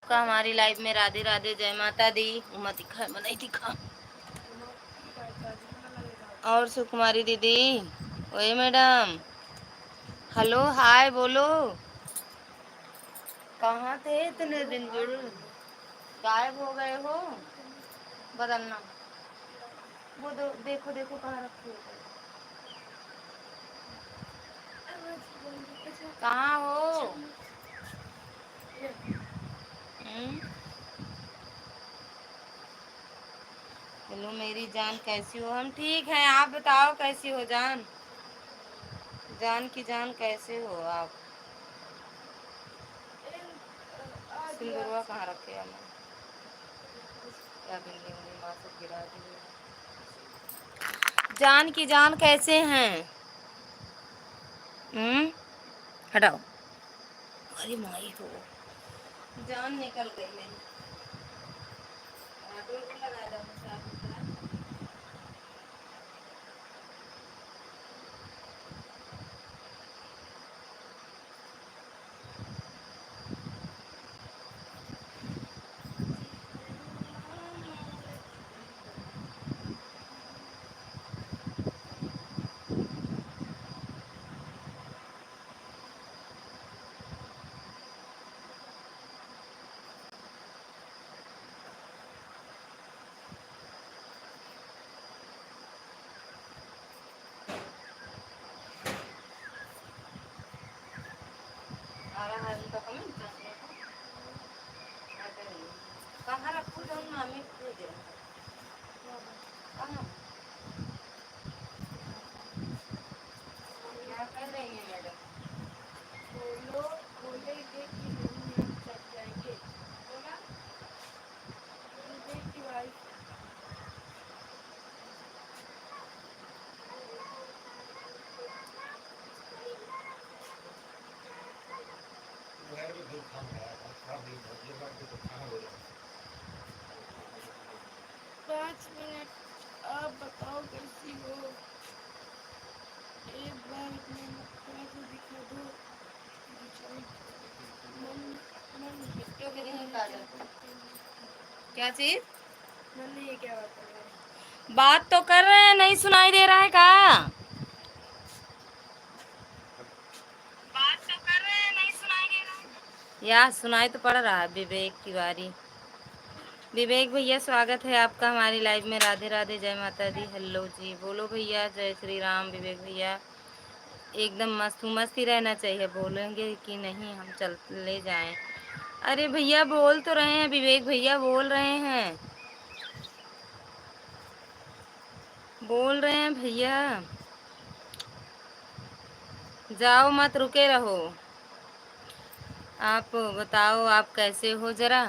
का हमारी लाइफ में राधे राधे, जय माता दी। उमा दिखा मैं नहीं दिखा। और सुकुमारी दीदी, ओए मैडम, हेलो हाय बोलो। कहाँ थे इतने दिन? जुड़ गायब हो गए हो। बदलना वो देखो देखो कहाँ रखी हो। कहाँ हो? हम्म? हेलो मेरी जान, कैसी हो? हम ठीक हैं, आप बताओ कैसी हो जान? जान की जान कैसे हो आप? सिंदूरवा कहाँ रखे हमें? क्या बिल्ली उंगली माँ सब गिरा दी। जान की जान कैसे हैं? हम्म? हटाओ। अरे माई हो, जान निकल गई मेरी। डोर को लगा दो मुझे आप इतना। आ रहा है उनका कमेंट। कहाँ रखूँ जाऊँ मामी को दे। कहाँ? क्या कर रही हैं मैडम? बोलो। बोलेंगे कि नहीं हम चल जाएंगे। बोला विवेक की वाइफ। पाँच मिनट। आप बताओ कैसी हो? एक बार अपना मुखड़ा तो दिखा दो। मन मन क्यों गिरी है काजल? क्या चीज? मन नहीं है, क्या बात कर रहे हैं? बात तो कर रहे हैं, नहीं सुनाई दे रहा है का? बात तो कर रहे हैं, नहीं सुनाई दे रहा है। या सुनाई तो पड़ रहा है। विवेक तिवारी, विवेक भैया स्वागत है आपका हमारी लाइव में। राधे राधे, जय माता दी। हेलो जी, बोलो भैया जय श्री राम। विवेक भैया एकदम मस्त, मस्त ही रहना चाहिए। बोलेंगे कि नहीं हम चल ले जाएं? अरे भैया बोल तो रहे हैं, विवेक भैया बोल रहे हैं, बोल रहे हैं भैया। जाओ मत, रुके रहो। आप बताओ आप कैसे हो जरा?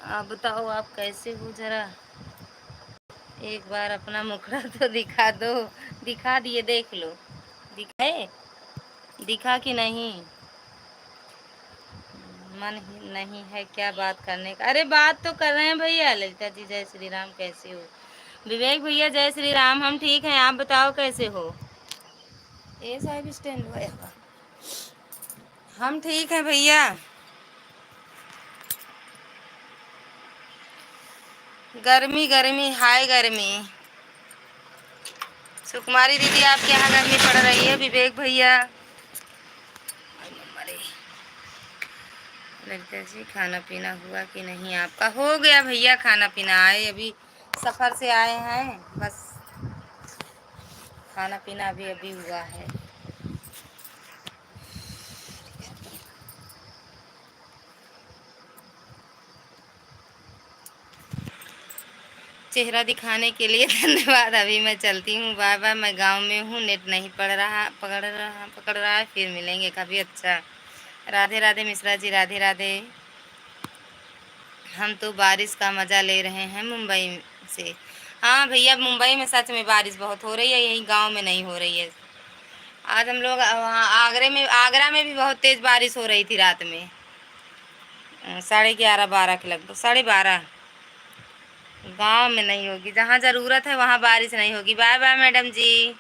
आप बताओ आप कैसे हो जरा? एक बार अपना मुखड़ा तो दिखा दो। दिखा दिए, देख लो। दिखाए? दिखा कि नहीं? मन ही नहीं है क्या बात करने का? अरे बात तो कर रहे हैं भैया। ललिता जी जय श्री राम, कैसे हो? विवेक भैया जय श्री राम, हम ठीक हैं, आप बताओ कैसे हो? ए साहब स्टैंड होएगा। हम ठीक हैं भैया। गर्मी गर्मी, हाय गर्मी। सुकुमारी दीदी आपके यहाँ गर्मी पड़ रही है? विवेक भैया, अरे ललिता जी खाना पीना हुआ कि नहीं आपका? हो गया भैया खाना पीना। आए अभी सफ़र से आए हैं, बस खाना पीना अभी अभी हुआ है। चेहरा दिखाने के लिए धन्यवाद। अभी मैं चलती हूँ, बाय बाय। मैं गांव में हूँ, नेट नहीं पकड़ रहा है। फिर मिलेंगे कभी। अच्छा, राधे राधे मिश्रा जी, राधे राधे। हम तो बारिश का मज़ा ले रहे हैं मुंबई से। हाँ भैया, मुंबई में सच में बारिश बहुत हो रही है, यही गांव में नहीं हो रही है। आज हम लोग वहाँ आगरा में भी बहुत तेज़ बारिश हो रही थी रात में। 11:30 12 के लगभग, 12:30। गांव में नहीं होगी, जहाँ ज़रूरत है वहाँ बारिश नहीं होगी। बाय बाय मैडम जी।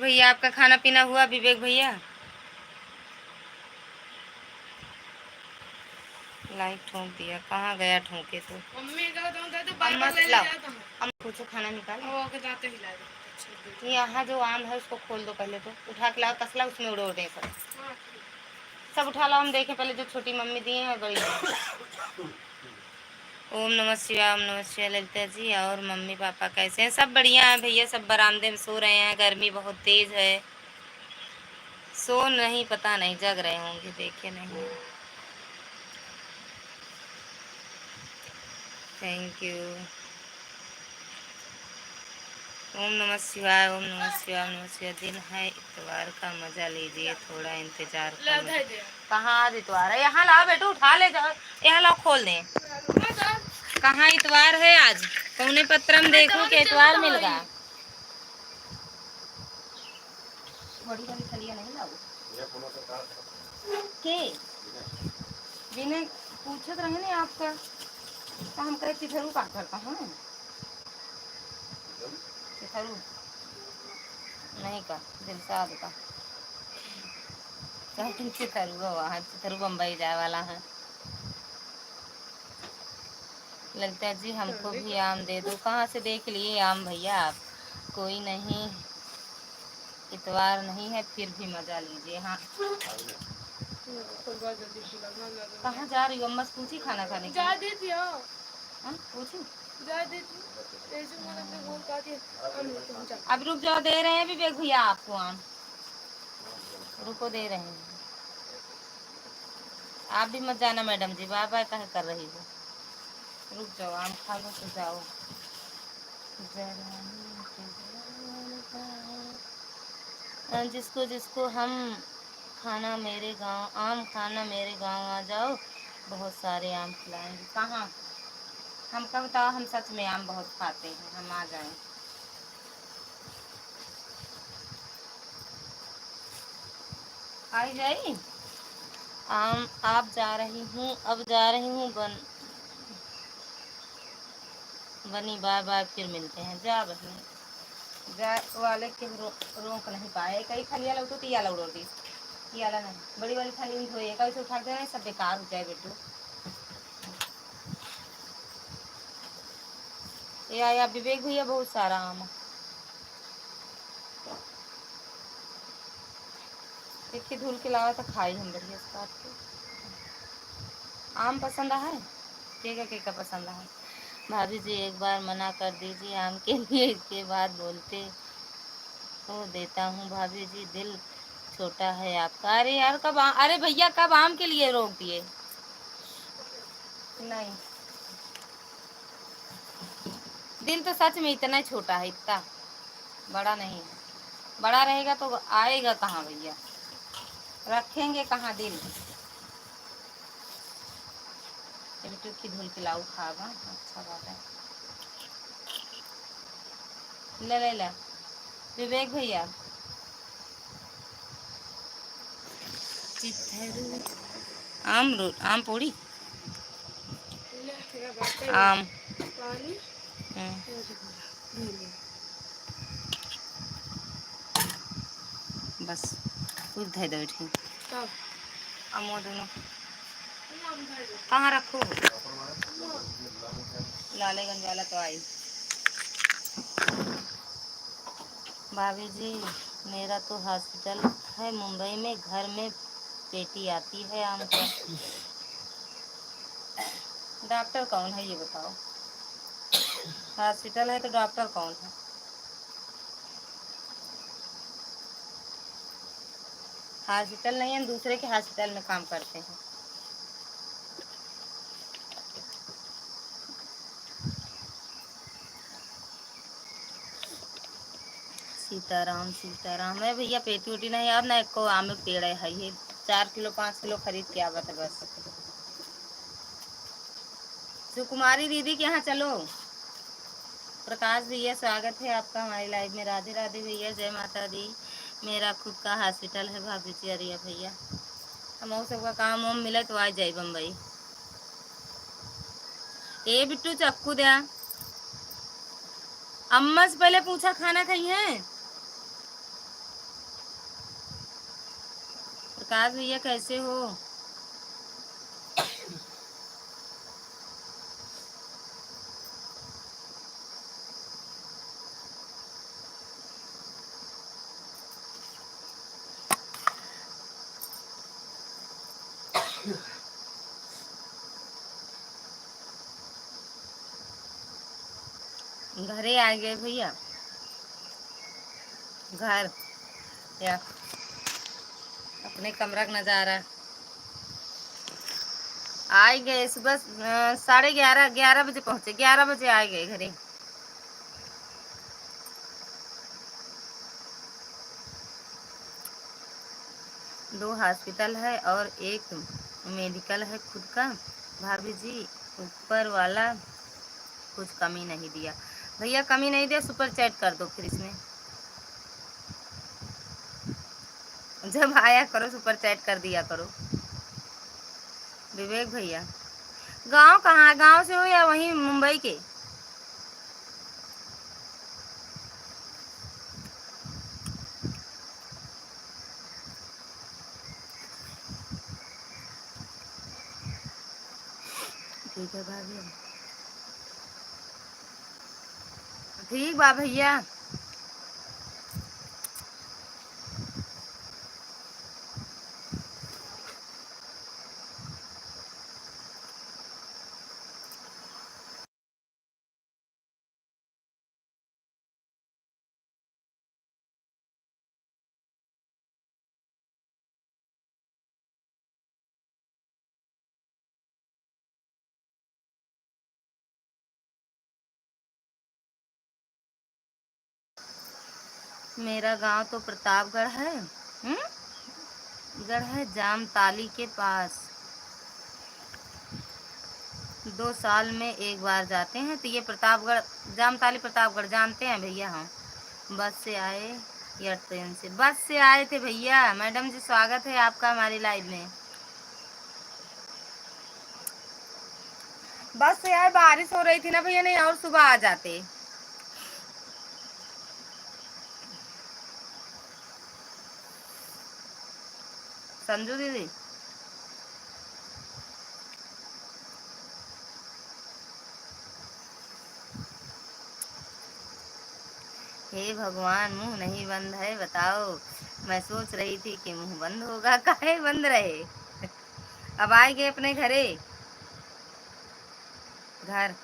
भैया आपका खाना पीना हुआ विवेक भैया? लाइक ठोक दिया, कहाँ गया ठोके तो? हम पूछो खाना निकाल। यहाँ जो आम है उसको खोल दो, पहले तो उठा के लाओ तसला, उसमें उड़ो दे सब। सब उठा लाओ, हम देखें पहले जो छोटी मम्मी दी है और बड़ी। ओम नमः शिवाय, ओम नमः शिवाय। ललिता जी और मम्मी पापा कैसे हैं? सब बढ़िया है भैया, सब बरामदे में सो रहे हैं, गर्मी बहुत तेज है। सो नहीं, पता नहीं जग रहे होंगे, देखे नहीं। Thank you. ओम नमः शिवाय, ओम नमः शिवाय, ओम नमः शिवाय। दिन है इतवार का, मजा लीजिए, थोड़ा इंतजार का। कहाँ आज इतवार है? यहाँ लाओ बेटू, उठा ले जाओ, यहाँ लाओ खोल दें। कहाँ इतवार है आज? कौने पत्रम देखो कि इतवार मिल गया। बड़ी वाली थलिया नहीं लाओ के बिना पूछत रहे ने आपका, तो हम कहे चिथरू का करता हूँ। चिथरू नहीं का, दिलसाद का चिथरू वहाँ, चिथरू बम्बई जाए वाला है। ललिता जी हमको भी आम दे दो। कहाँ से देख लिए आम भैया आप? कोई नहीं, इतवार नहीं है फिर भी मजा लीजिए। हाँ कहाँ जा रही हो? अम्मा से पूछी खाना खाने की? पूछी अब रुक जाओ, दे रहे हैं विवेक भैया आपको आम, रुको दे रहे हैं। आप भी मत जाना मैडम जी, बाय बाय कह कर रही हो। रुक जाओ, आम खा लो तो जाओ। जिसको जिसको हम खाना मेरे गांव, आम खाना मेरे गांव आ जाओ, बहुत सारे आम खिलाएंगे। कहाँ हमका बताओ, हम सच में आम बहुत खाते हैं, हम आ जाएं। आई जाई आम। आप जा रही हूँ, अब जा रही हूँ बनी, बाय बाय, फिर मिलते हैं। जा बनी जा वाले के रोक नहीं पाए। कई खलिया लो तो तिया लो रोटी याला नहीं, बड़ी वाली थाली में धोए, कैसे उठा के सब बेकार हो जाए बेटू। ये आया विवेक भैया, बहुत सारा आम। देखिए धुल के लावा तो खाई हम बढ़िया से काट के। आम पसंद है? केका पसंद है? भाभी जी एक बार मना कर दीजिए आम के लिए, इसके बाद बोलते हो देता हूँ। भाभी जी दिल छोटा है आपका। अरे यार कब अरे भैया कब आम के लिए रोक दिए? नहीं, दिल तो सच में इतना ही छोटा है, इतना बड़ा नहीं है। बड़ा रहेगा तो आएगा कहाँ भैया, रखेंगे कहाँ दिल। बेटू की धुल के लाऊ खागा, अच्छा बात है। ले ले ले विवेक भैया, आम आम पूरी आम बस कुछ धै दो ठीक। अमो दोनों कहाँ रखो? लालेगंज वाला तो आई। भाभी जी मेरा तो हॉस्पिटल है मुंबई में, घर में बेटी आती है आम का। डॉक्टर कौन है ये बताओ? हॉस्पिटल है तो डॉक्टर कौन है? हॉस्पिटल नहीं है, दूसरे के हॉस्पिटल में काम करते हैं। सीताराम सीताराम है भैया, पेटी उटी नहीं अब ना, एको आम में पेड़ है ये 4 किलो 5 किलो खरीद के आवत है बस। सुकुमारी दीदी के यहाँ चलो। प्रकाश भैया स्वागत है आपका हमारी लाइव में। राधे राधे भैया, जय माता दी। मेरा खुद का हॉस्पिटल है भाभी जी। अरिया भैया हम सबका काम वाम मिले तो आ जाए बम्बई। ए बिट्टू चक्कू दिया, अम्मा से पहले पूछा खाना खाई है? विकास भैया कैसे हो? घरे आ गए भैया? घर या अपने कमरा का नजारा? आ गए सुबह 11:30 बजे पहुंचे, 11 बजे आ गए घरे। दो हॉस्पिटल है और एक मेडिकल है खुद का। भाभी जी ऊपर वाला कुछ कमी नहीं दिया। भैया कमी नहीं दिया, सुपर चैट कर दो फिर इसमें। जब आया करो सुपर चैट कर दिया करो। विवेक भैया गांव कहाँ, गांव से हो या वहीं मुंबई के? ठीक है भाभी, ठीक बा भैया। मेरा गांव तो प्रतापगढ़ है। गढ़ है जामताली के पास। 2 साल में एक बार जाते हैं। तो ये प्रतापगढ़, जामताली प्रतापगढ़ जानते हैं भैया हम। बस से आए या ट्रेन से? बस से आए थे भैया। मैडम जी स्वागत है आपका हमारी लाइव में। बस से आए, बारिश हो रही थी ना भैया, नहीं और सुबह आ जाते। संजू दीदी हे भगवान, मुंह नहीं बंद है बताओ। मैं सोच रही थी कि मुंह बंद होगा, काहे बंद रहे। अब आएंगे अपने घरे घर।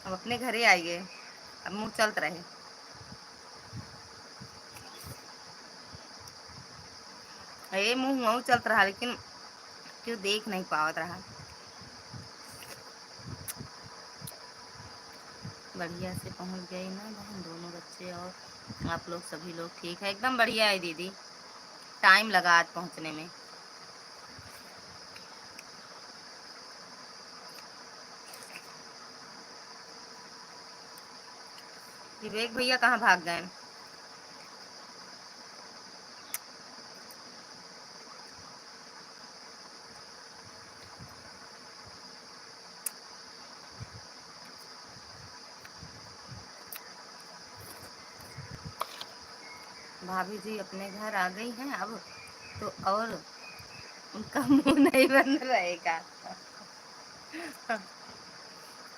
अब अपने घरे आइए। अब मुंह चलत रहे। ये मुंह मुंह चलत रहा, लेकिन क्यों देख नहीं पावत रहा। बढ़िया से पहुंच गए ना बहन, दोनों बच्चे और आप लोग सभी लोग ठीक है? एकदम बढ़िया है दीदी। टाइम लगा आज पहुंचने में। विवेक भैया कहाँ भाग गए? भाभी जी अपने घर आ गई हैं अब तो, और उनका मुंह नहीं बंद रहेगा।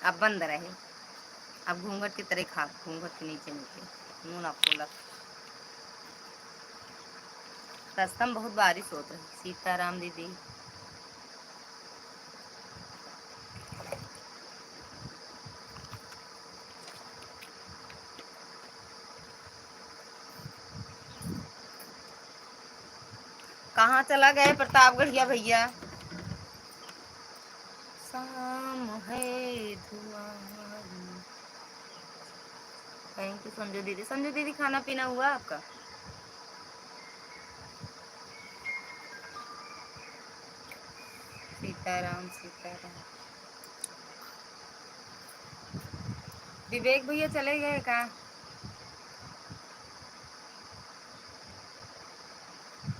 अब बंद रहे। अब घूंघट की तरह खा, घूंघट के नीचे नीचे मुंह ना खोला। रास्ता में बहुत बारिश होता है। सीताराम दीदी कहाँ चला गए प्रतापगढ़िया भैया? शाम है धुआं। थैंक यू संजू दीदी। संजू दीदी खाना पीना हुआ आपका? सीताराम सीताराम। विवेक भैया चले गए कहाँ?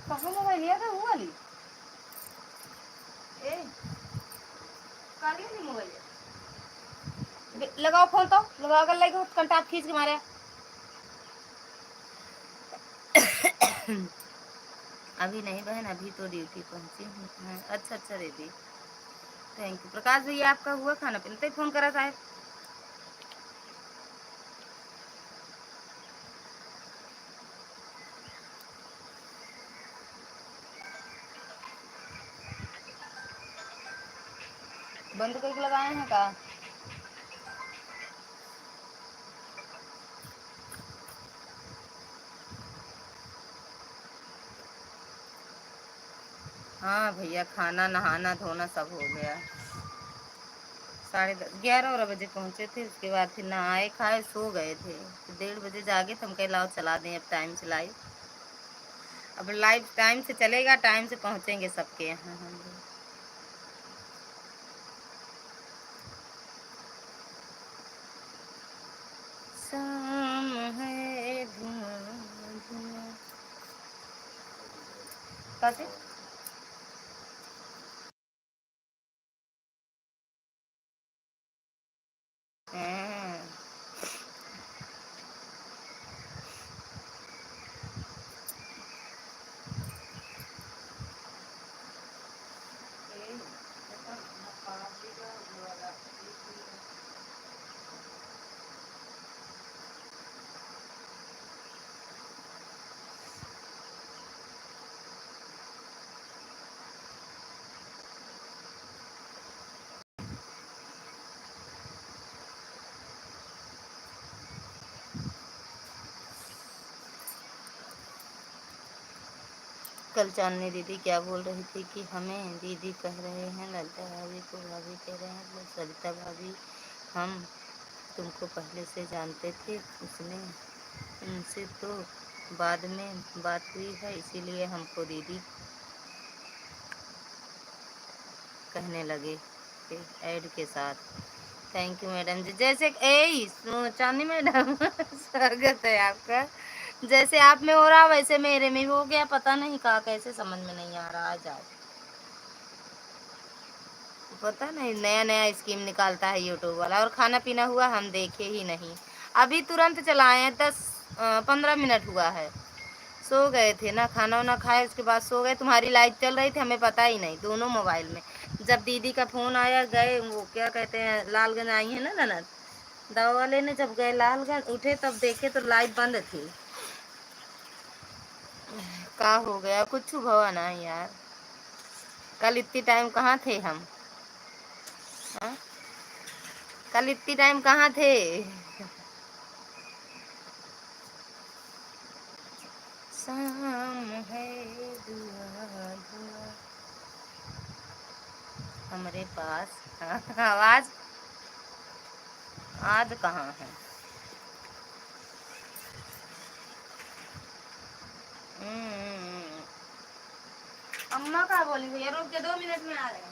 कहाँ मोबाइल लिया था वो वाली? मोबाइल लगाओ फोन, तो लगाओ, कर लेगा कंटाप खींच के मारे। अभी नहीं बहन, अभी तो ड्यूटी पहुंची हूँ। हाँ, अच्छा अच्छा दीदी, थैंक यू। प्रकाश भैया आपका हुआ खाना पीना? तो फोन करा साहब। बंद करके लगाए हैं का? हाँ भैया, खाना नहाना धोना सब हो गया। 10:30 11 बजे पहुंचे थे। उसके बाद फिर नहाए खाए सो गए थे। 1:30 बजे जागे तो हम कहे लाओ चला दें अब टाइम से लाइव। अब लाइव टाइम से चलेगा, टाइम से पहुंचेंगे सबके यहाँ हम लोग। शाम है धुआं धुआं। कैसे? हाँ। कल चांदनी दीदी क्या बोल रही थी कि हमें दीदी कह रहे हैं, ललिता भाभी को भाभी कह रहे हैं, मतलब सरिता भाभी हम तुमको पहले से जानते थे। उसने उनसे तो बाद में बात हुई है, इसीलिए हमको दीदी कहने लगे ऐड के साथ। थैंक यू मैडम जी। जैसे चांदनी मैडम स्वागत है आपका। जैसे आप में हो रहा वैसे मेरे में हो गया, पता नहीं कहा कैसे, समझ में नहीं आ रहा। आज पता नहीं नया नया स्कीम निकालता है यूट्यूब वाला। और खाना पीना हुआ हम देखे ही नहीं, अभी तुरंत चलाए हैं। 10-15 मिनट हुआ है। सो गए थे ना, खाना वाना खाए उसके बाद सो गए। तुम्हारी लाइट चल रही थी, हमें पता ही नहीं, दोनों मोबाइल में। जब दीदी का फोन आया, गए वो क्या कहते हैं, लालगंज आई है ना ननद, दवा वाले ने जब गए लालगंज, उठे तब देखे तो लाइट बंद थी। का हो गया, कुछ भवा ना यार। कल इतनी टाइम कहाँ थे हम? हा? कल इतनी टाइम कहाँ थे? शाम है दुआ दुआ हमारे पास। आवाज आज कहाँ है? अम्मा का बोली भैया, रुक के 2 मिनट में आ रहे हैं।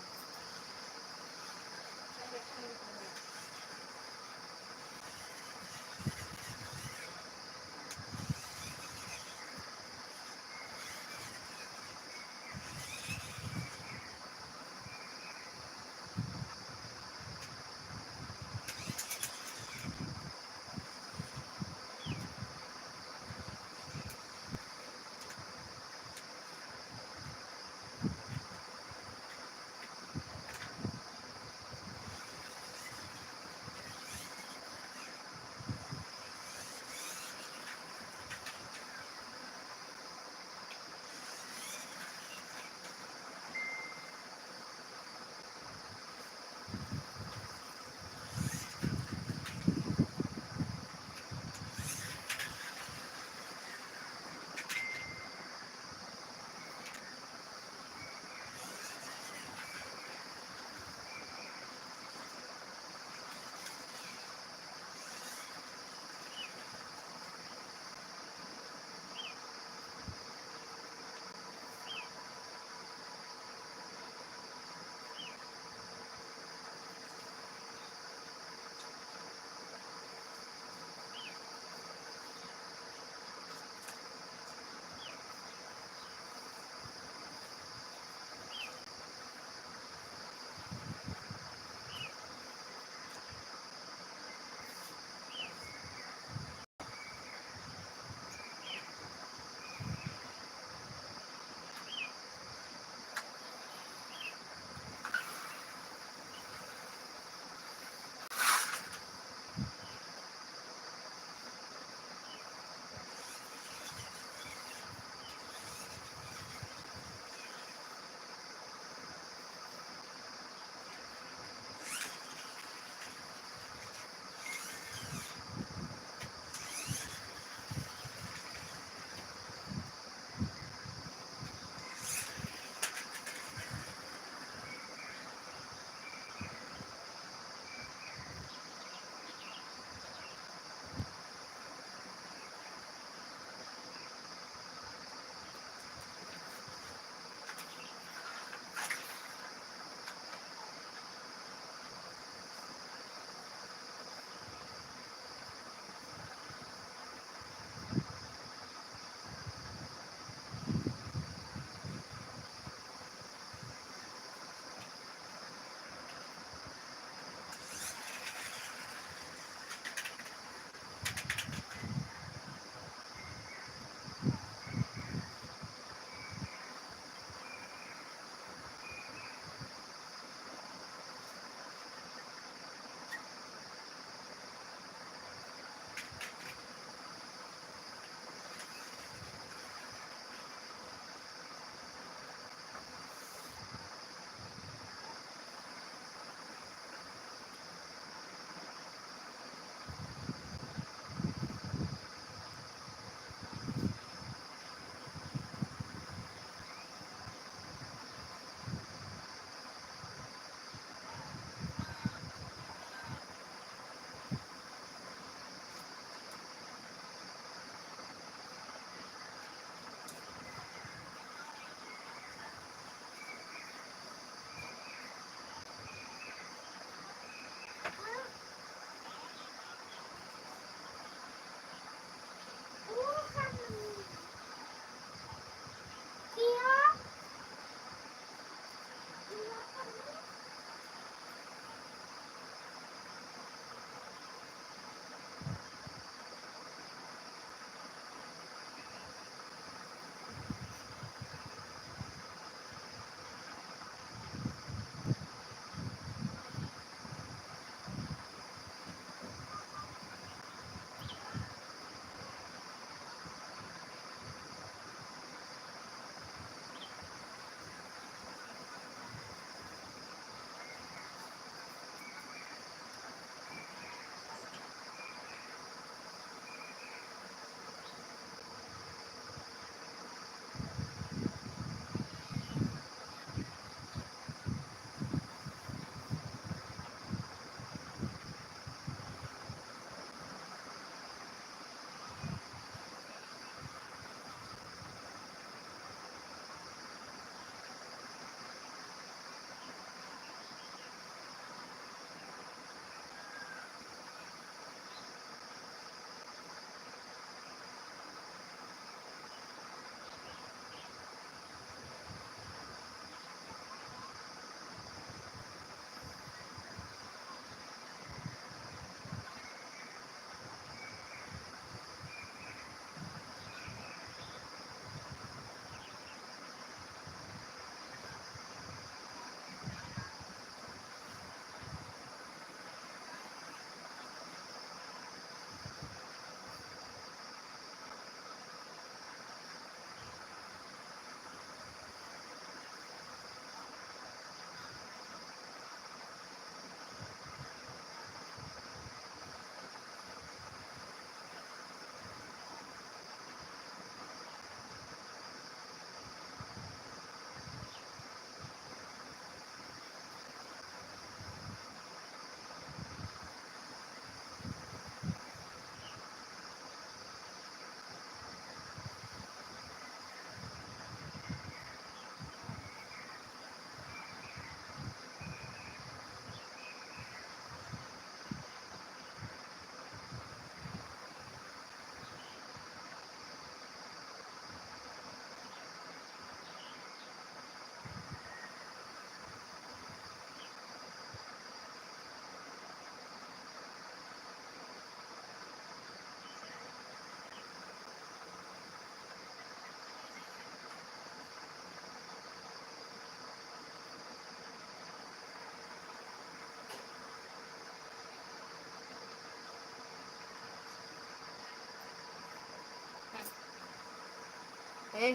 ए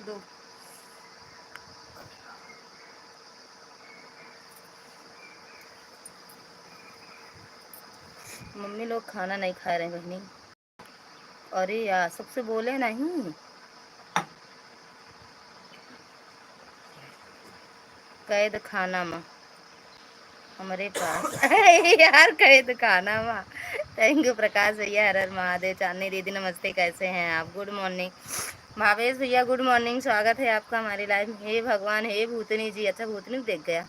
दो। मम्मी लोग खाना नहीं खा रहे हैं बहनी। अरे यार सबसे बोले नहीं। कैद खाना में हमारे पास यार कैद खाना में। थैंक यू प्रकाश भैया, हर हर महादेव। चांदनी दीदी नमस्ते, कैसे हैं आप? गुड मॉर्निंग भावेश भैया, गुड मॉर्निंग। स्वागत है आपका हमारी लाइफ में। हे भगवान, हे भूतनी जी। अच्छा भूतनी देख गया।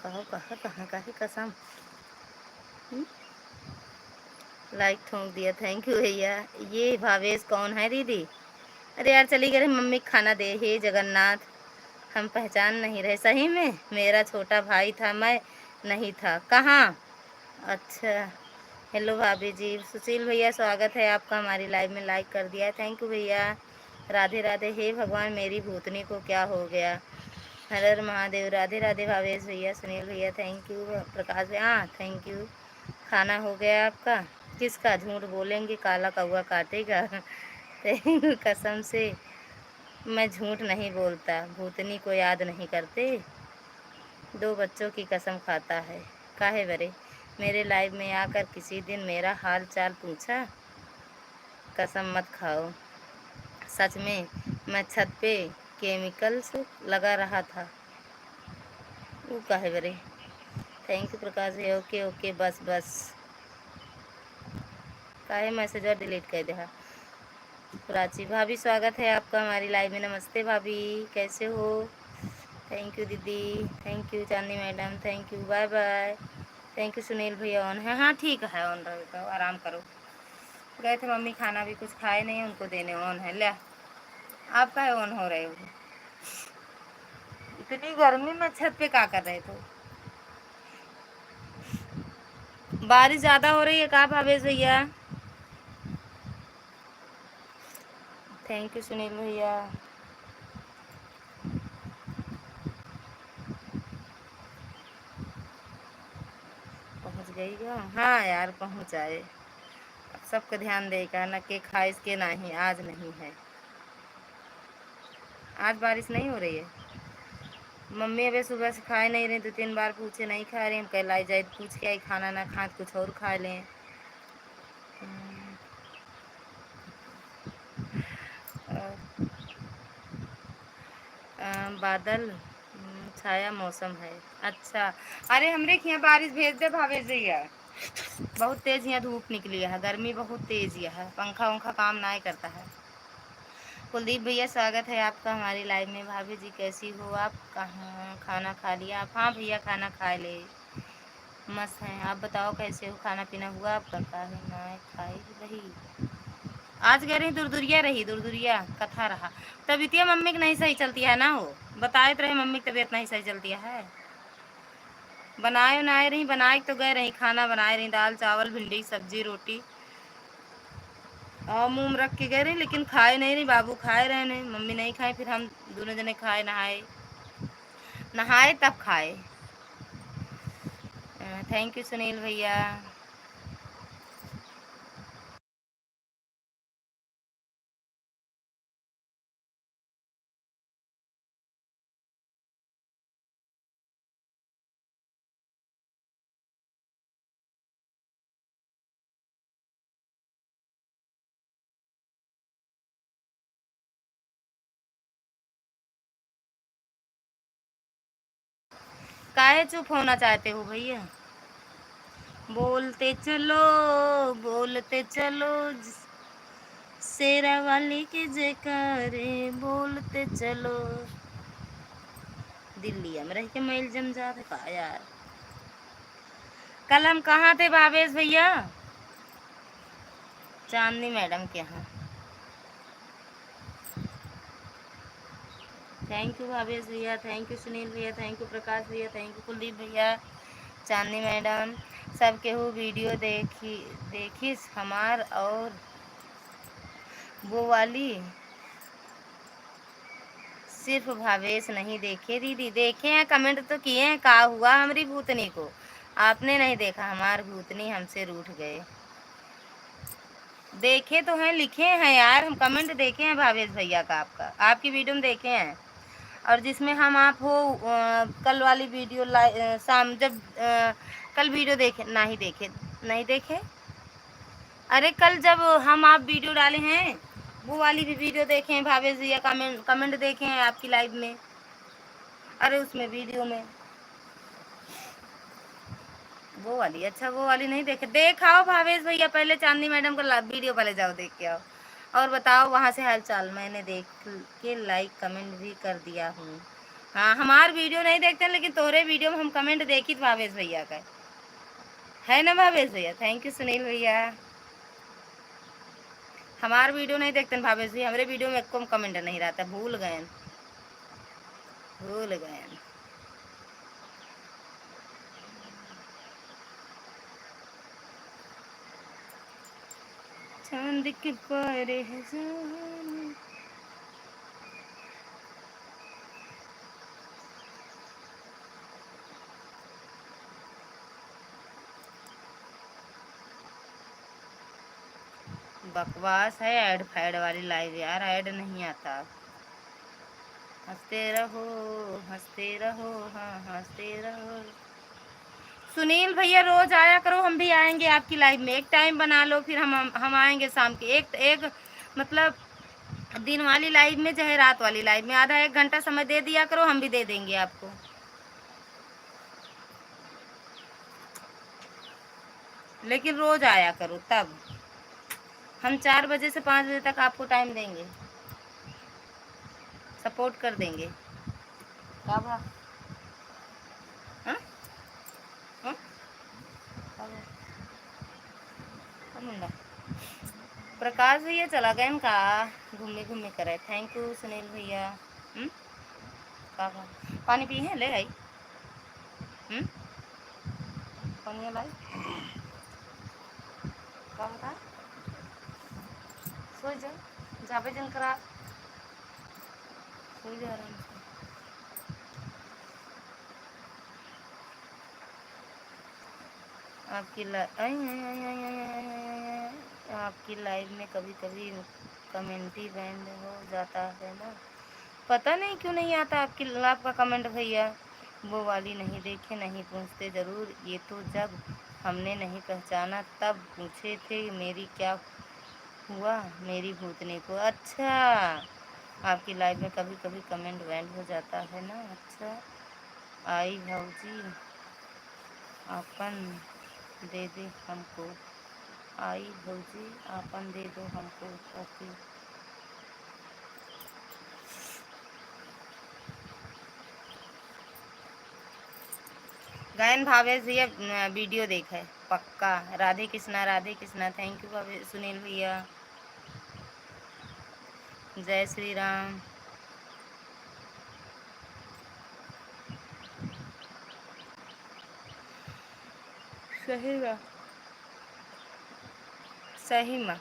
कहो कहा कहाँ का है कसम। लाइक ठोक दिया, थैंक यू भैया। ये भावेश कौन है दीदी? अरे यार चली गई मम्मी खाना दे। हे जगन्नाथ, हम पहचान नहीं रहे। सही में मेरा छोटा भाई था, मैं नहीं था। कहाँ? अच्छा, हेलो भाभी जी। सुशील भैया स्वागत है आपका हमारी लाइव में। लाइक कर दिया, थैंक यू भैया। राधे राधे। हे भगवान, मेरी भूतनी को क्या हो गया? हर हर महादेव। राधे राधे भावेश भैया, सुनील भैया, थैंक यू। प्रकाश भैया, हाँ थैंक यू। खाना हो गया आपका? किसका? झूठ बोलेंगे काला कौआ काटेगा। Thank you. कसम से मैं झूठ नहीं बोलता। भूतनी को याद नहीं करते? दो बच्चों की कसम खाता है। काहे बरे? मेरे लाइव में आकर किसी दिन मेरा हाल चाल पूछा? कसम मत खाओ। सच में मैं छत पे केमिकल्स लगा रहा था। वो काहे बरे? थैंक यू प्रकाश है। ओके ओके, बस बस। काहे मैसेज और डिलीट कर दिया? प्राची भाभी स्वागत है आपका हमारी लाइव में। नमस्ते भाभी, कैसे हो? थैंक यू दीदी, thank you Chandni madam, thank you, bye bye. Thank you Sunil भैया। ऑन है? हाँ ठीक है, ऑन रहेगा, आराम करो। गए थे मम्मी, खाना भी कुछ खाए नहीं, उनको देने। ऑन है, ले आप काहे ऑन हो रहे हो? इतनी गर्मी में छत पे क्या कर रहे थे? बारिश ज़्यादा हो रही है कहाँ भावेश भैया? थैंक यू सुनील भैया। पहुंच गई क्या? हाँ यार पहुंच आए। अब सबका ध्यान देगा न के खाइस के नहीं। आज नहीं है, आज बारिश नहीं हो रही है। मम्मी अबे सुबह से खाए नहीं रही, 2-3 बार पूछे नहीं खा रहे। हम कह लाई जाए पूछ के आई, खाना ना खा कुछ और खा लें। बादल छाया मौसम है। अच्छा, अरे हमरे यहाँ बारिश भेज दे भावेश भैया। बहुत तेज यहाँ धूप निकली है, गर्मी बहुत तेज है, पंखा उंखा काम नहीं करता है। कुलदीप भैया स्वागत है आपका हमारी लाइव में। भाभी जी कैसी हो आप? कहाँ खाना खा लिया आप? हाँ भैया खाना खा ले, मस्त हैं। आप बताओ कैसे हो? खाना पीना हुआ आपका? काहे ना खाई रही? आज कह रही दुरदुरिया रही, दुरदुरिया कथा रहा। तबीयतिया मम्मी की नहीं सही चलती है ना? हो बताए तो रहे मम्मी की तबीयत नहीं सही चलती है। बनाए बनाए रही, बनाए तो गए रही, खाना बनाए रही, दाल चावल भिंडी सब्जी रोटी और मुँह में रख के गए रही, लेकिन खाए नहीं रही। बाबू खाए रहे नहीं, मम्मी नहीं खाए, फिर हम दोनों जने खाए, नहाए नहाए तब खाए। थैंक यू सुनील भैया। काहे चुप होना चाहते हो भैया? बोलते चलो, बोलते चलो, शेरा वाली के जयकारे बोलते चलो। दिल्ली में रह के मैल जम जाते का यार। कल हम कहाँ थे भावेश भैया? चांदनी मैडम के यहाँ। थैंक यू भावेश भैया, थैंक यू सुनील भैया, थैंक यू प्रकाश भैया, थैंक यू कुलदीप भैया, चांदनी मैडम। सब केहू वीडियो देखिस हमार और वो वाली सिर्फ भावेश नहीं देखे दीदी, देखे हैं, कमेंट तो किए हैं, का हुआ हमारी भूतनी को, आपने नहीं देखा, हमार भूतनी हमसे रूठ गए। देखे तो हैं, लिखे हैं यार, हम कमेंट देखे हैं भावेश भैया का, आपका, आपकी वीडियो में देखे हैं। और जिसमें हम आप हो कल वाली वीडियो शाम जब कल वीडियो देखे, नहीं देखे, अरे कल जब हम आप वीडियो डाले हैं वो वाली भी वीडियो देखे हैं भावेश भैया, कमेंट देखे हैं आपकी लाइव में, अरे उसमें वीडियो में वो वाली, अच्छा वो वाली नहीं देखे, देखाओ भावेश भैया, पहले चांदनी मैडम का वीडियो पहले जाओ देख के आओ और बताओ वहाँ से हाल चाल। मैंने देख के लाइक कमेंट भी कर दिया हूँ। हाँ, हमार वीडियो नहीं देखते लेकिन तोरे वीडियो में हम कमेंट देखी भावेश भैया का, है ना भावेश भैया। थैंक यू सुनील भैया। हमार वीडियो नहीं देखते भावेश भैया, हमारे वीडियो में कम कमेंट नहीं रहता, भूल गए। चांद के पारे है जान। बकवास है ऐड फैड वाली लाइव यार, ऐड नहीं आता। हंसते रहो, हंसते रहो, हाँ हंसते रहो। सुनील भैया रोज आया करो, हम भी आएंगे आपकी लाइव में, एक टाइम बना लो फिर हम आएंगे शाम के, एक मतलब दिन वाली लाइव में चाहे रात वाली लाइव में आधा एक घंटा समय दे दिया करो, हम भी दे देंगे आपको। लेकिन रोज आया करो, तब हम 4 बजे से 5 बजे तक आपको टाइम देंगे, सपोर्ट कर देंगे। क्या भा? हाँ? हाँ? प्रकाश भैया चला गए इनका, घूमे घूमे करे। थैंक यू सुनील भैया। का पानी पी है, ले आई पानी लाई का बता, सो जा, जाबे जन करा, सो जा आराम से। आपकी लाइव में कभी कभी कमेंटी बैंड हो जाता है ना, पता नहीं क्यों नहीं आता आपका कमेंट भैया। वो वाली नहीं देखे, नहीं पूछते ज़रूर, ये तो जब हमने नहीं पहचाना तब पूछे थे मेरी क्या हुआ मेरी भूतनी को। अच्छा, आपकी लाइव में कभी कभी कमेंट बैंड हो जाता है ना, अच्छा। आई भाऊजी अपन दे दे हमको, आई भौजी आपन दे दो हमको, ओके। गायन भावेश भैया वीडियो देखे पक्का। राधे कृष्णा, राधे कृष्णा। थैंक यू भावेश सुनील भैया। जय श्री राम। सही में, सही में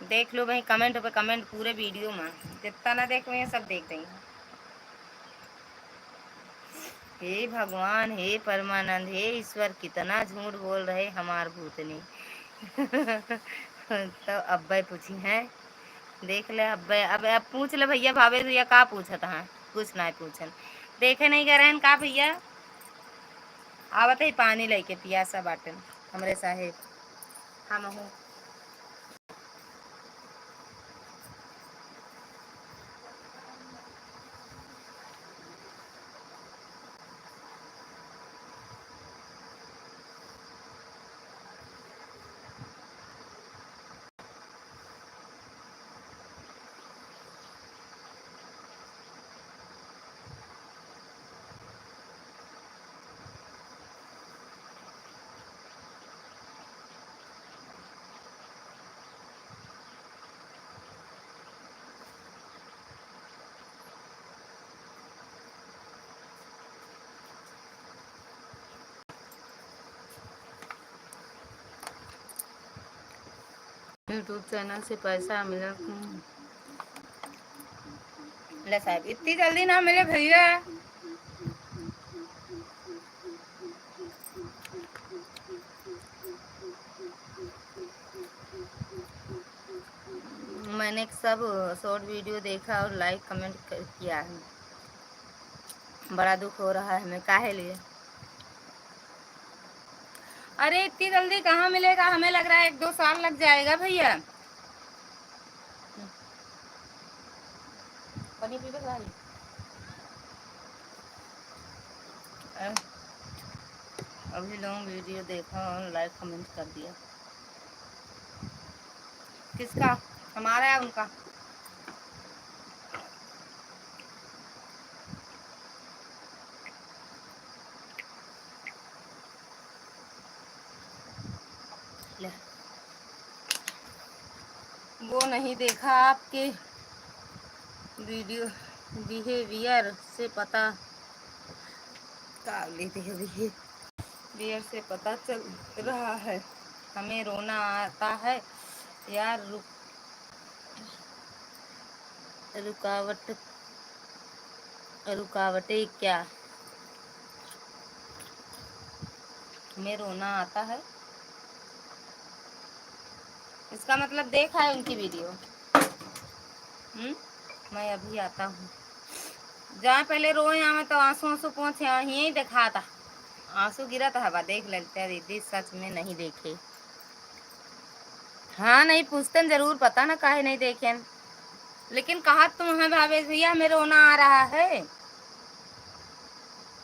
देख लो भाई, कमेंट पे कमेंट पूरे वीडियो में, जितना ना देख रहे सब देख देंगे। हे भगवान, हे परमानंद, हे ईश्वर, कितना झूठ बोल रहे हमार भूतनी। तो अब भाई पूछी हैं, देख ले अब पूछ ले भैया, भावे भैया का पूछा था, कुछ ना पूछन, देखे नहीं कह रहे का भैया। आवत है पानी लेके, पियासा बाटन हमरे साहेब, हम हूँ। यूट्यूब चैनल से पैसा मिला, ले साहब, इतनी जल्दी ना मिले भैया। मैंने सब शॉर्ट वीडियो देखा और लाइक कमेंट किया है। बड़ा दुख हो रहा है हमें, काहे लिए? अरे इतनी जल्दी कहाँ मिलेगा, हमें लग रहा है 1-2 साल लग जाएगा भैया। पानी पीबे भाई? अभी लॉन्ग वीडियो देखा और लाइक कमेंट कर दिया। किसका? हमारा या उनका? ले। वो नहीं देखा, आपके वीडियो बिहेवियर से पता बिहेवियर से पता चल रहा है हमें रोना आता है यार। रुकावटें क्या? हमें रोना आता है, इसका मतलब देखा है उनकी वीडियो। मैं अभी आता हूँ। जहाँ पहले रोए आवे तो आंसू आंसू पहुँचे यही देखा था, आंसू गिरा था हवा देख लेते हैं। दीदी सच में नहीं देखे? हाँ नहीं पूछते जरूर, पता ना काहे नहीं देखे। लेकिन कहा तुम है भावेश भैया हमें रोना आ रहा है।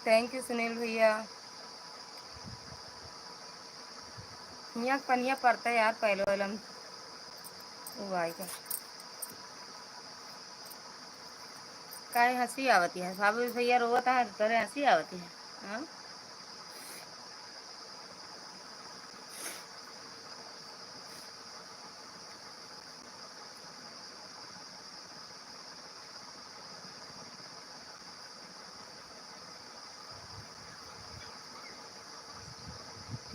थैंक यू सुनील भैया। यहाँ पनिया पड़ता है यार पहले वाला वो आएगा। काहे हंसी आवती है? भावेश भैया रोता है तो हंसी आवती है। हाँ?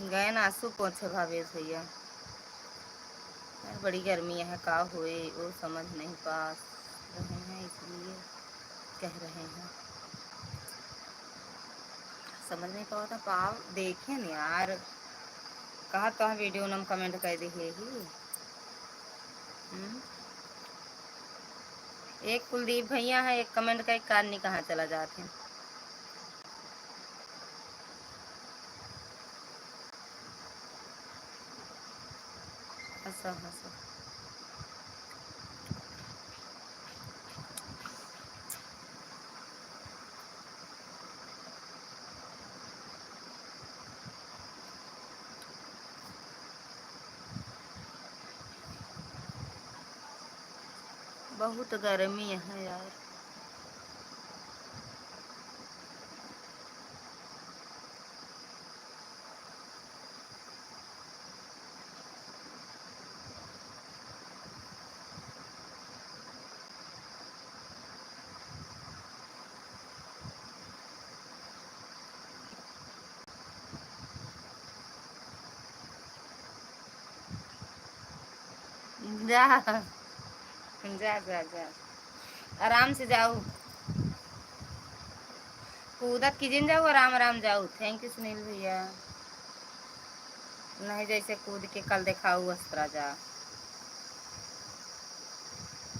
गए ना आंसू पहुँचे भावेश भैया। बड़ी गर्मी है, का हुए वो समझ नहीं पा रहे हैं इसलिए कह रहे हैं। समझ नहीं पाओ था पाव देखे न यार। कहा तो वीडियो नम कमेंट कर दी है ही। एक कुलदीप भैया है, एक कमेंट का एक कार नहीं कहाँ चला जाते हैं। हंसा हंसा बहुत गर्मी है यार। जा जा जा जा, आराम से जाओ, कूदत कीजिए जाओ, आराम आराम जाओ। थैंक यू सुनील भैया। नहीं जैसे कूद के कल दिखाऊ अस्त्रा जा।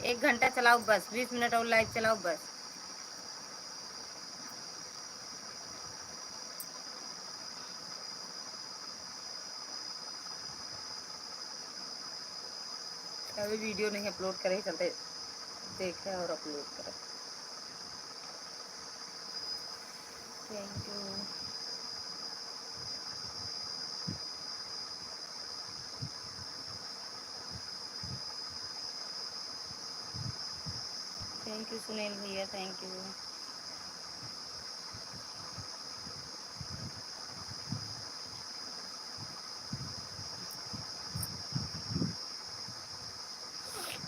1 घंटा चलाओ बस, 20 मिनट और लाइव चलाओ बस। अभी वीडियो नहीं अपलोड करे चलते देखे और अपलोड करे। Thank you. Thank you Sunil भैया, थैंक यू।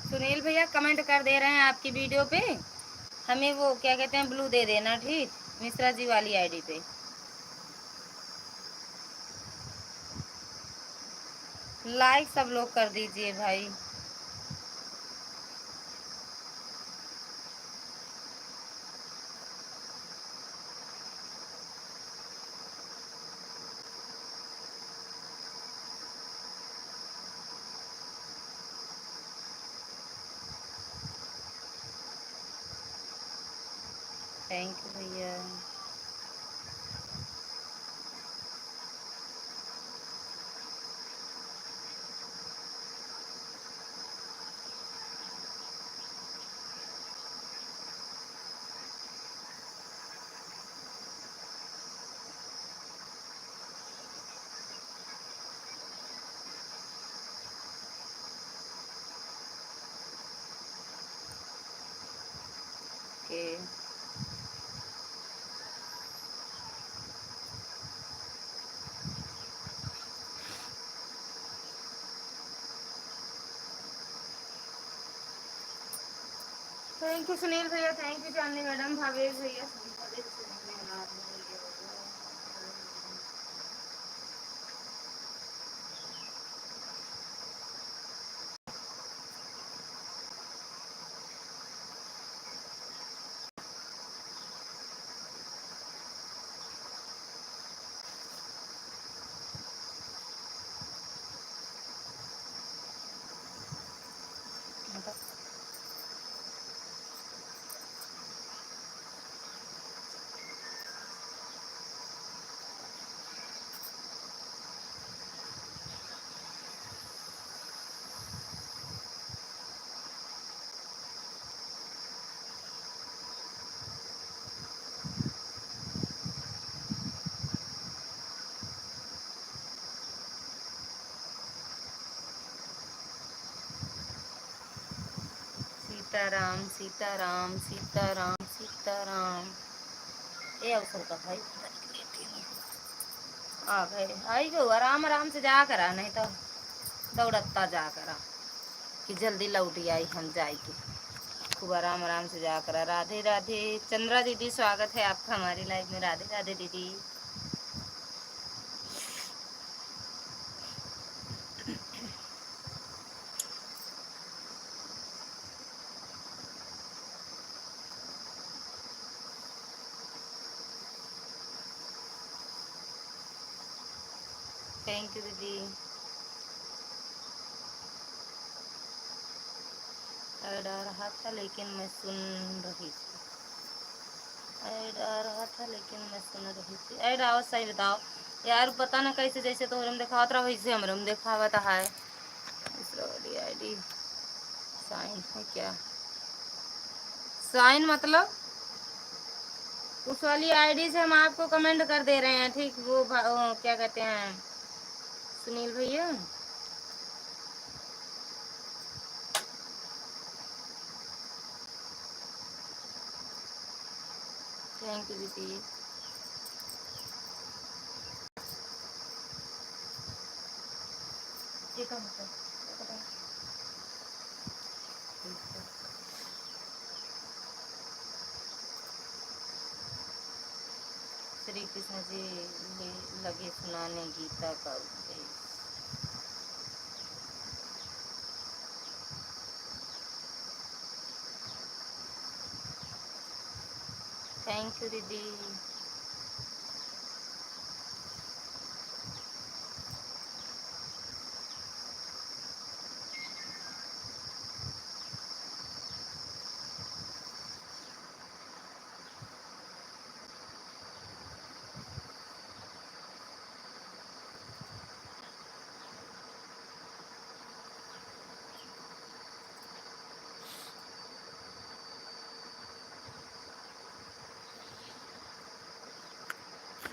सुनील भैया कमेंट कर दे रहे हैं आपकी वीडियो पे, हमें वो क्या कहते हैं ब्लू दे देना, ठीक? मिश्रा जी वाली आईडी पे लाइक सब लोग कर दीजिए। भाई, थैंक यू भैया। ओके, थैंक यू सुनील भैया, thank you Chandni madam, Bhavesh भैया। सीताराम सीताराम सीताराम सीताराम। ये अवसर का भाई आ गए, आई गो, आराम आराम से जा करा, नहीं तो दौड़ता जा करा कि जल्दी लौटी आई हम जाएगी। खूब आराम आराम से जा करा। राधे राधे चंद्रा दीदी, स्वागत है आपका हमारी लाइफ में। राधे राधे दीदी। थैंक यू दीदी। ऐड आ रहा था लेकिन मैं सुन रही थी। ऐड आ रहा था लेकिन मैं सुन रही थी। ऐड आओ, सही बताओ यार, पता ना कैसे, जैसे तो हम दिखावत रहा वैसे हम दिखावत है। दूसरा वाली आईडी साइन है क्या? साइन मतलब उस वाली आईडी से हम आपको कमेंट कर दे रहे हैं, ठीक? वो क्या कहते हैं सुनील भैया। थैंक यू दीदी। ये कब होता है? श्री कृष्ण जी लगे सुनाने गीता का उपदेश। थैंक यू दीदी।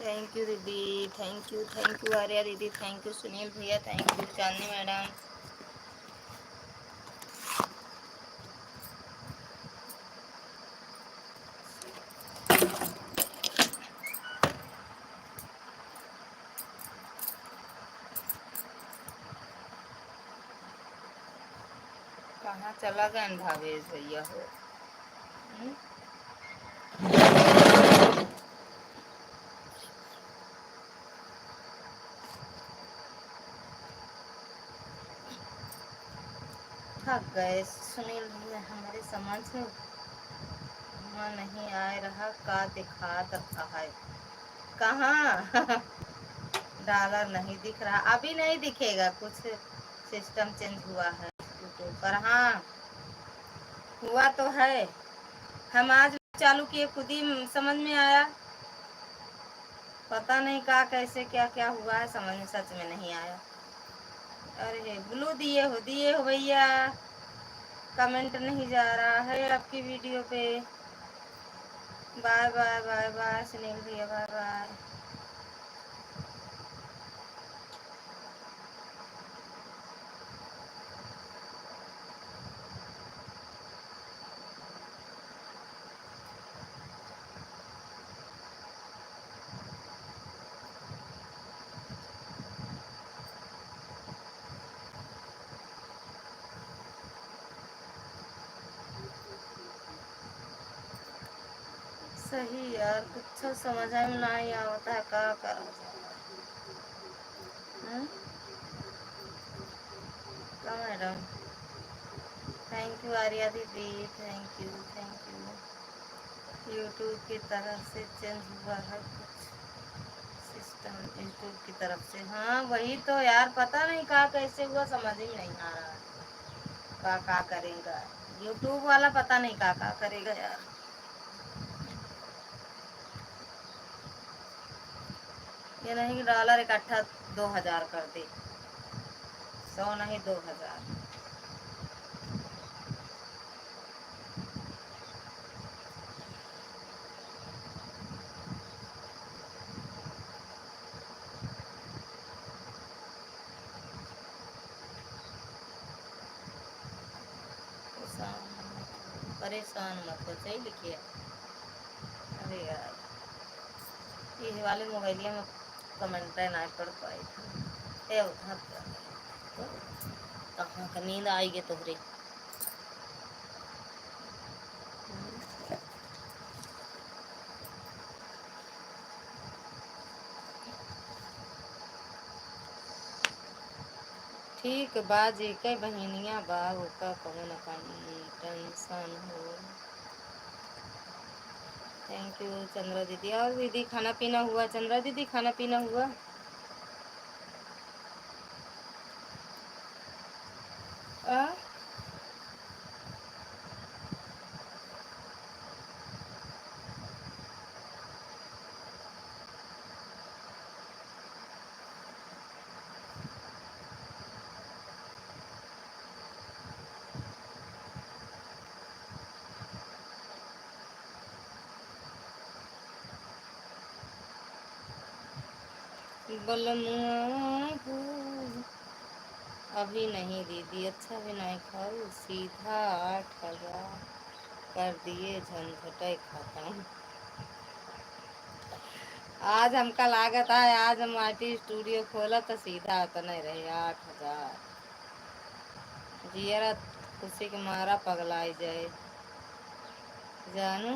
थैंक यू दीदी, थैंक यू आर्या दीदी, थैंक यू सुनील भैया, थैंक यू चांदनी मैडम। कहाँ चला गया भावेश भैया हो? थक गए सुनील भैया, हमारे समझ में नहीं आ रहा का दिखा रहा है। कहाँ? डॉलर नहीं दिख रहा, अभी नहीं दिखेगा, कुछ सिस्टम चेंज हुआ है यूट्यूब पर। हाँ हुआ तो है, हम आज चालू किए खुद ही समझ में आया। पता नहीं कहा कैसे क्या क्या हुआ है, समझ में सच में नहीं आया। अरे ब्लू दिए हो भैया, कमेंट नहीं जा रहा है आपकी वीडियो पे। Bye bye bye bye Sunil भैया, बाय बाय। सही यार, कुछ समझ में नहीं आता है क्या करा जाए। क्या मैडम? थैंक यू आर्या दीदी, thank you thank you. YouTube की तरफ से चेंज हुआ है कुछ सिस्टम, यूट्यूब की तरफ से। हाँ वही तो यार, पता नहीं कहा कैसे हुआ, समझ ही नहीं आ रहा है का करेगा यूट्यूब वाला, पता नहीं का करेगा यार। ये नहीं कि डॉलर इकट्ठा 2000 कर दे, 100 नहीं 2000। परेशान मत हो, सही लिखिए। अरे यार ये वाले मोबाइलिया में कमेंट नहीं पढ़ पाई थी। ए उठा तो कहाँ का नींद आएगी तोहरे। ठीक बाजी के बहनिया बाबू का कौन टेंशन हो। थैंक यू चंद्रा दीदी। और दीदी खाना पीना हुआ? चंद्रा दीदी खाना पीना हुआ? आ? अभी नहीं दीदी, अच्छा भी नहीं खाऊ, सीधा 8000 कर दिए, झंझटे खत्म। आज हमका लागत है आज हम आईटी स्टूडियो खोला तो सीधा तो नहीं रहे 8000। जियरा खुशी के मारा पगलाई जाए जानू।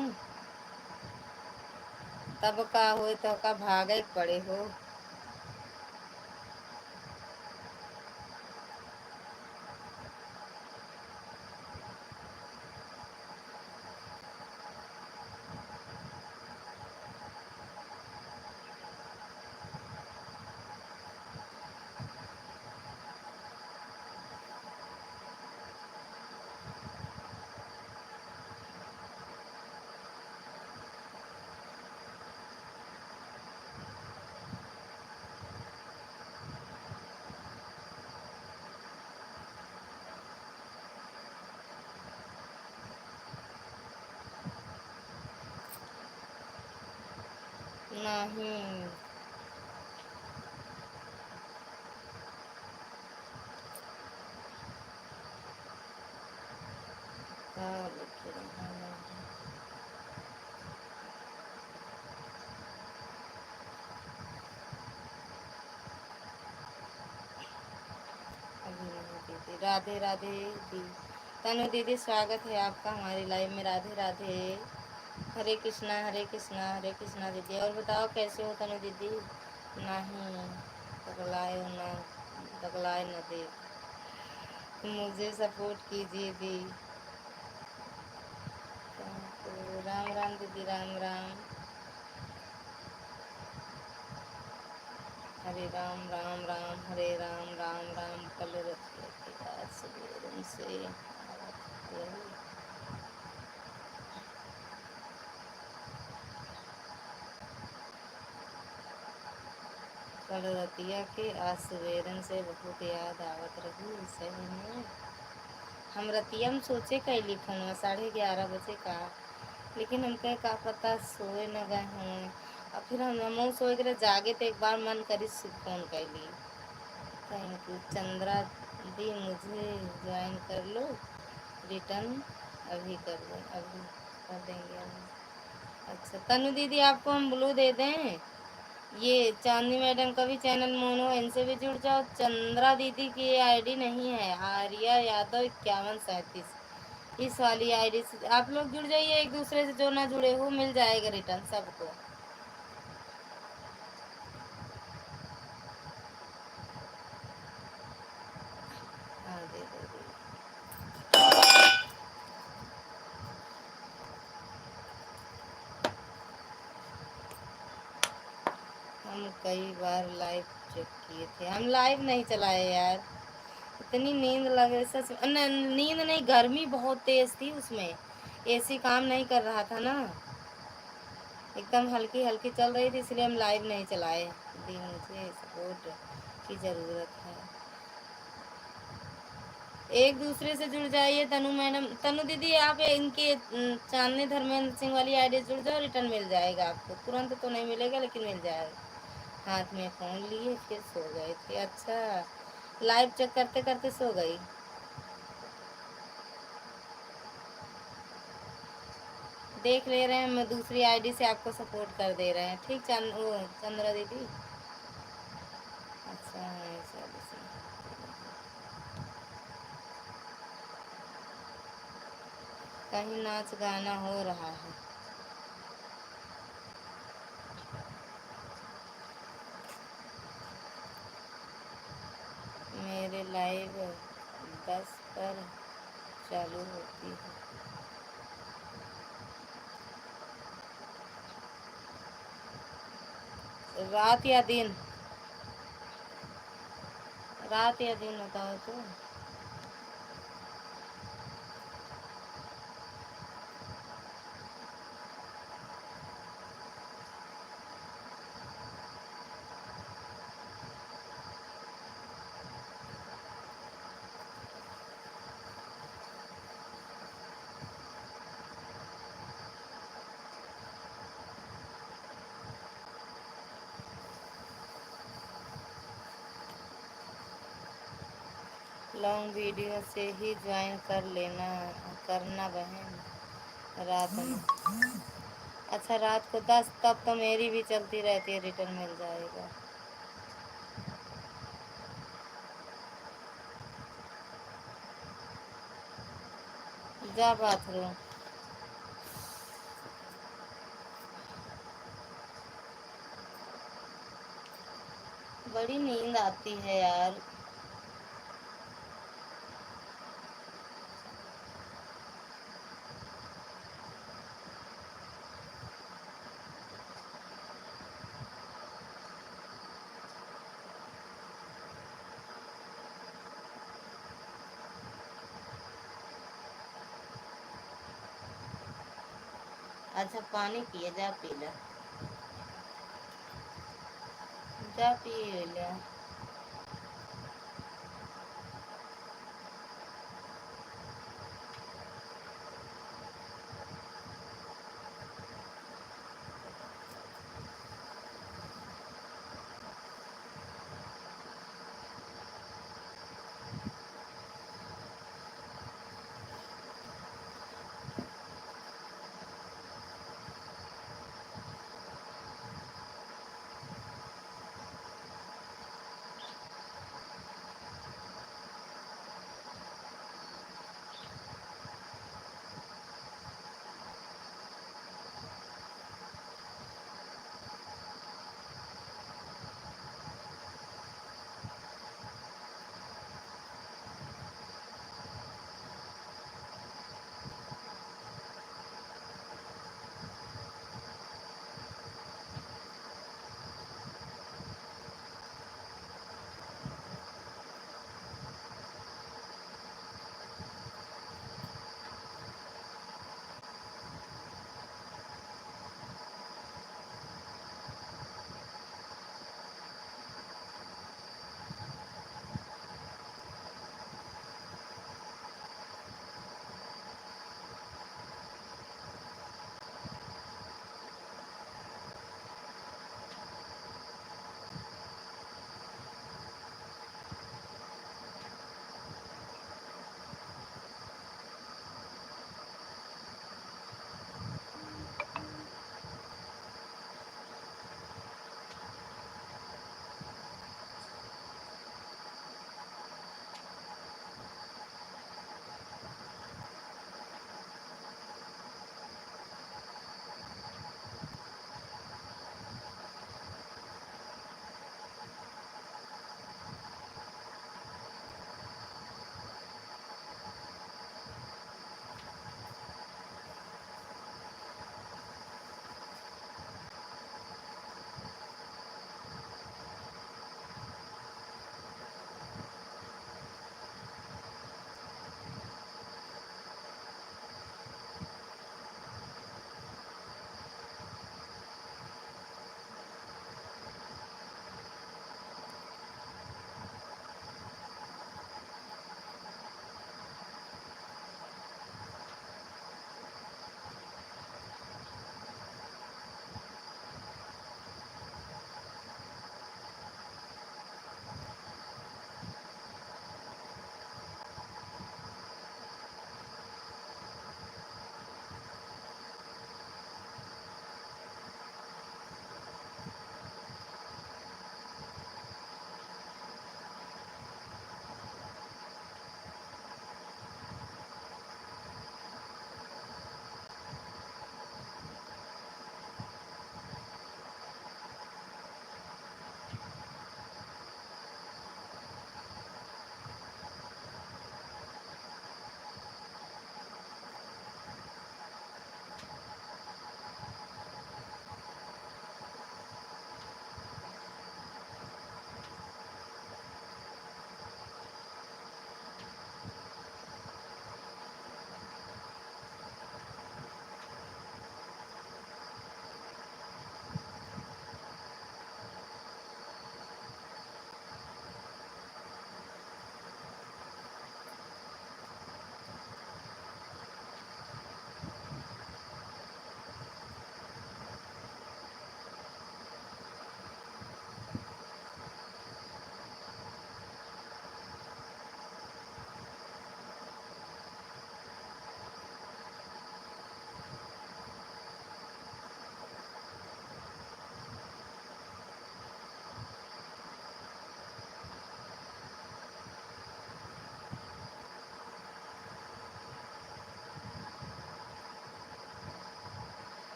तब का हो तो का भागे पड़े हो। नहीं हाँ, लिखे हैं। अभी नहीं दीदी। राधे राधे दी तनु दीदी, स्वागत है आपका हमारी लाइव में। राधे राधे। हरे कृष्णा हरे कृष्णा हरे कृष्णा दीदी। और बताओ कैसे हो तनु दीदी? नहीं पगलाए हो ना, पगलाए न दे, मुझे सपोर्ट कीजिए दी। तो राम राम दीदी, राम राम। हरे राम राम राम हरे राम, राम राम कल रखिए से। कल रतिया के आज सवेरन से बहुत याद आवत रही सही में। हम रतिया में सोचे कैली फोन 11:30 बजे का, लेकिन हमके का पता सोए न गए हों। और फिर हम सोए के जागे तो एक बार मन करी फोन कैली। थैंक यू चंद्रा दी, मुझे ज्वाइन कर लो, रिटर्न अभी कर दें, अभी कर देंगे अभी। अच्छा तनु दीदी आपको हम ब्लू दे दें। ये चांदनी मैडम का भी चैनल मोनो, इनसे भी जुड़ जाओ। चंद्रा दीदी की ये आईडी नहीं है, आर्या यादव 5137, इस वाली आईडी से आप लोग जुड़ जाइए। एक दूसरे से जो ना जुड़े हो मिल जाएगा रिटर्न सबको। हाँ दे दो दे। हम कई बार लाइव चेक किए थे, हम लाइव नहीं चलाए यार, इतनी नींद लगे सच। नींद नहीं, गर्मी बहुत तेज थी उसमें, एसी काम नहीं कर रहा था ना, एकदम हल्की हल्की चल रही थी, इसलिए हम लाइव नहीं चलाए। दी मुझे सपोर्ट की ज़रूरत है। एक दूसरे से जुड़ जाइए। तनु मैडम, तनु दीदी आप इनके चांदनी धर्मेंद्र सिंह वाली आईडी जुड़ जाओ, रिटर्न मिल जाएगा आपको। तुरंत तो नहीं मिलेगा लेकिन मिल जाएगा। हाथ में फ़ोन लिए फिर सो गए थे। अच्छा लाइव चेक करते करते सो गई। देख ले रहे हैं, मैं दूसरी आईडी से आपको सपोर्ट कर दे रहे हैं। ठीक चंद्रा दीदी। अच्छा है चलो से। कहीं नाच गाना हो रहा है। मेरे लाइव 10 पर चालू होती है। रात या दिन, रात या दिन बताओ तो। लॉन्ग वीडियो से ही ज्वाइन कर लेना करना बहन रात में। अच्छा रात को 10, तब तो मेरी भी चलती रहती है, रिटर्न मिल जाएगा। जा बाथरूम। बड़ी नींद आती है यार। अच्छा पानी पिए, जा पी ले, जा पी ले।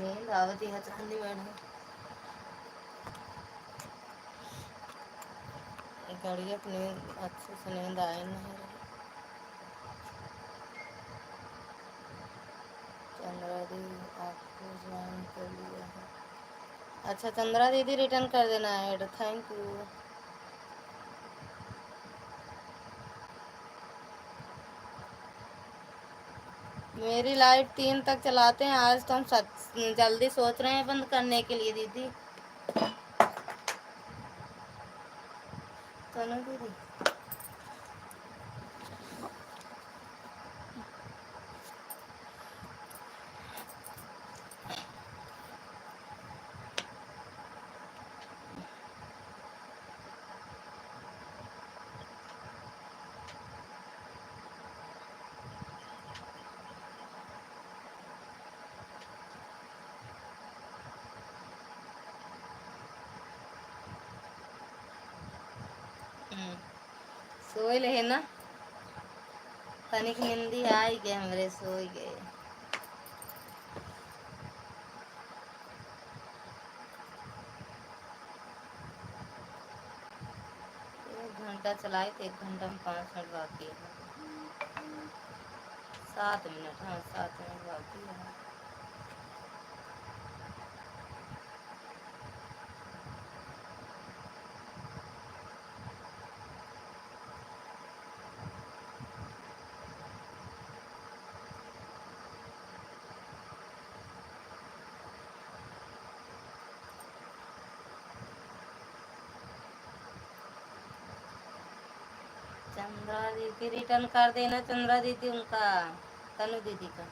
नींद आवती है चांदी मैडम, गड़िया नींद अच्छे से नींद आए नहीं रही। चंद्रा दीदी आपको ज्वाइन कर लिया है। अच्छा चंद्रा दीदी रिटर्न कर देना ऐड, थैंक यू। मेरी लाइट 3 तक चलाते हैं, आज तो हम जल्दी सोच रहे हैं बंद करने के लिए दीदी। तो ना दीदी सोई ले ना, तनिक निंदी आई गए हमरे, सोई गए। एक घंटा चलाई तो 1 घंटा में 5 मिनट बाकी है, 7 मिनट, हाँ 7 मिनट बाकी है। चंद्रा दीदी रिटर्न कर देना, चंद्रा दीदी उनका, तनु दीदी का।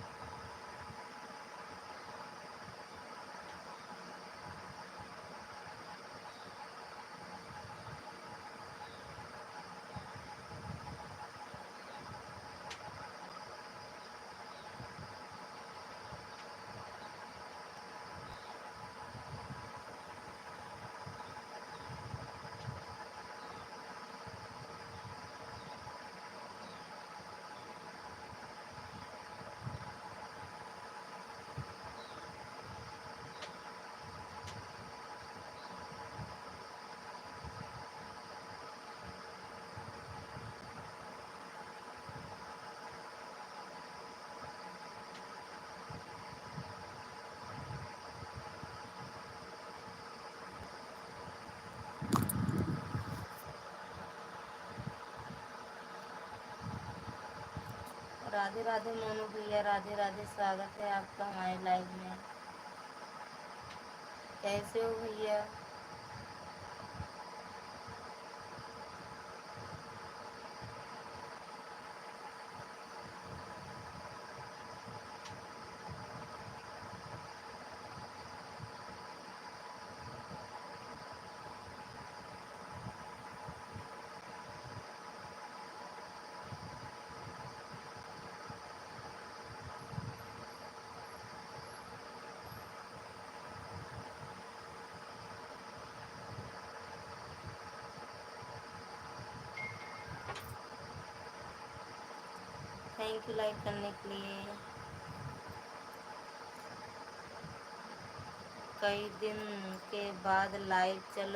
राधे राधे मोनू भैया, राधे राधे, स्वागत है आपका हमारे लाइव में। कैसे हो भैया? थैंक यू लाइक करने के लिए। कई दिन के बाद लाइव चल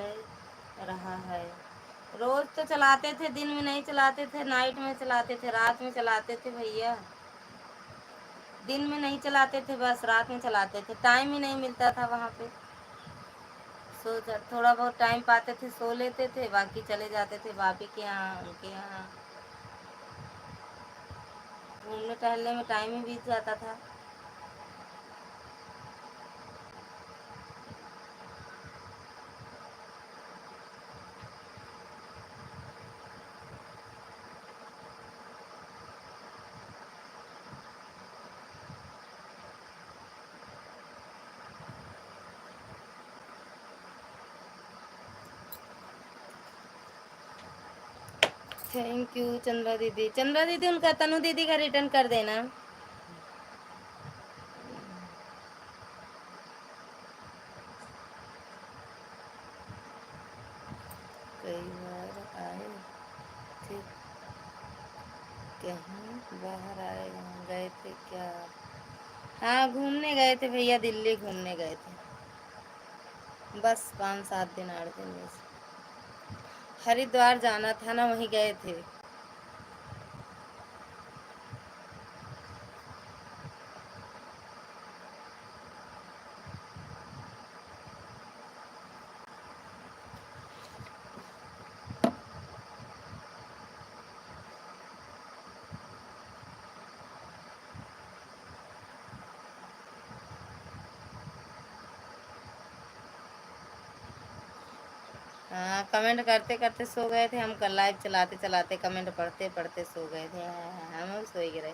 रहा है। रोज तो चलाते थे, दिन में नहीं चलाते थे, नाइट में चलाते थे, रात में चलाते थे भैया। दिन में नहीं चलाते थे, बस रात में चलाते थे, टाइम ही नहीं मिलता था वहाँ पे। सो थोड़ा बहुत टाइम पाते थे, सो लेते थे, बाकी चले जाते थे भाभी के यहाँ, उनके यहाँ। घूमने टहलने में टाइम ही बीत जाता था। थैंक यू चंद्रा दीदी। चंद्रा दीदी उनका तनु दीदी का रिटर्न कर देना। कई बार आए थे, कहीं बाहर आए गए थे क्या? हाँ घूमने गए थे भैया, दिल्ली घूमने गए थे। बस 5-7 दिन 8 दिन बस। हरिद्वार जाना था ना, वहीं गए थे। हाँ कमेंट करते करते सो गए थे हम, कल लाइव चलाते चलाते कमेंट पढ़ते पढ़ते सो गए थे। हम सोए के रहे,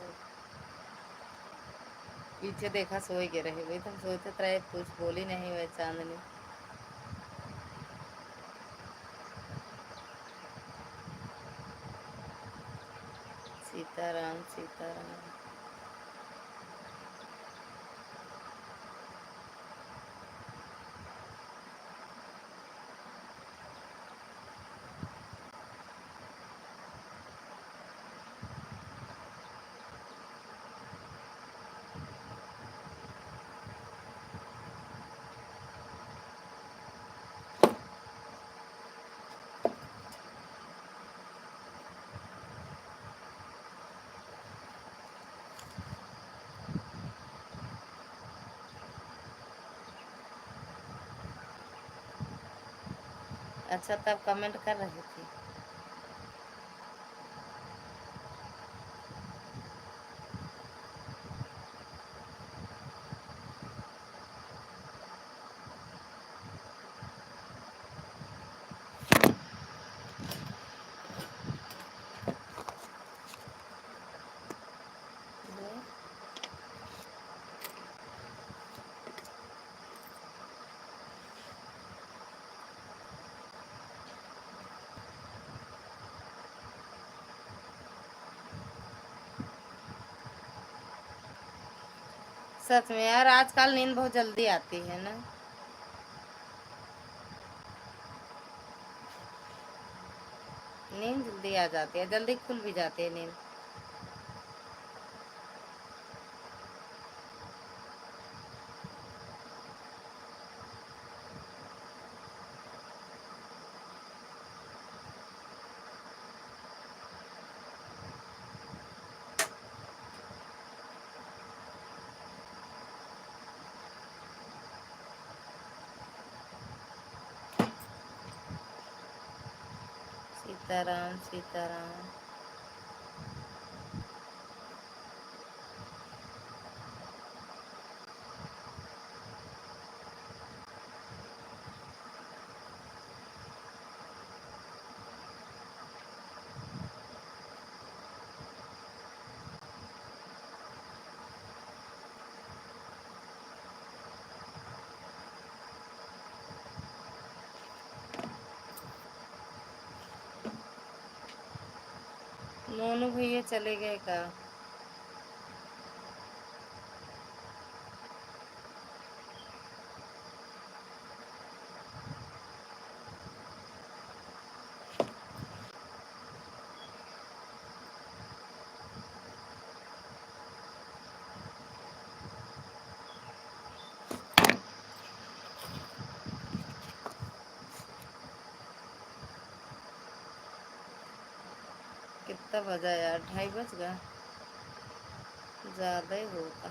पीछे देखा सोए के रहे, वही तो हम सोचते रहे कुछ बोली नहीं वह चांदनी। सीताराम सीताराम। अच्छा तब कमेंट कर रहे थे। सच में यार आजकल नींद बहुत जल्दी आती है ना। नींद जल्दी आ जाती है, जल्दी खुल भी जाती है नींद। सीताराम सीताराम। मोनू भैया चले गए का? कितना बजा यार, 2:30 बज गया, ज़्यादा ही होगा।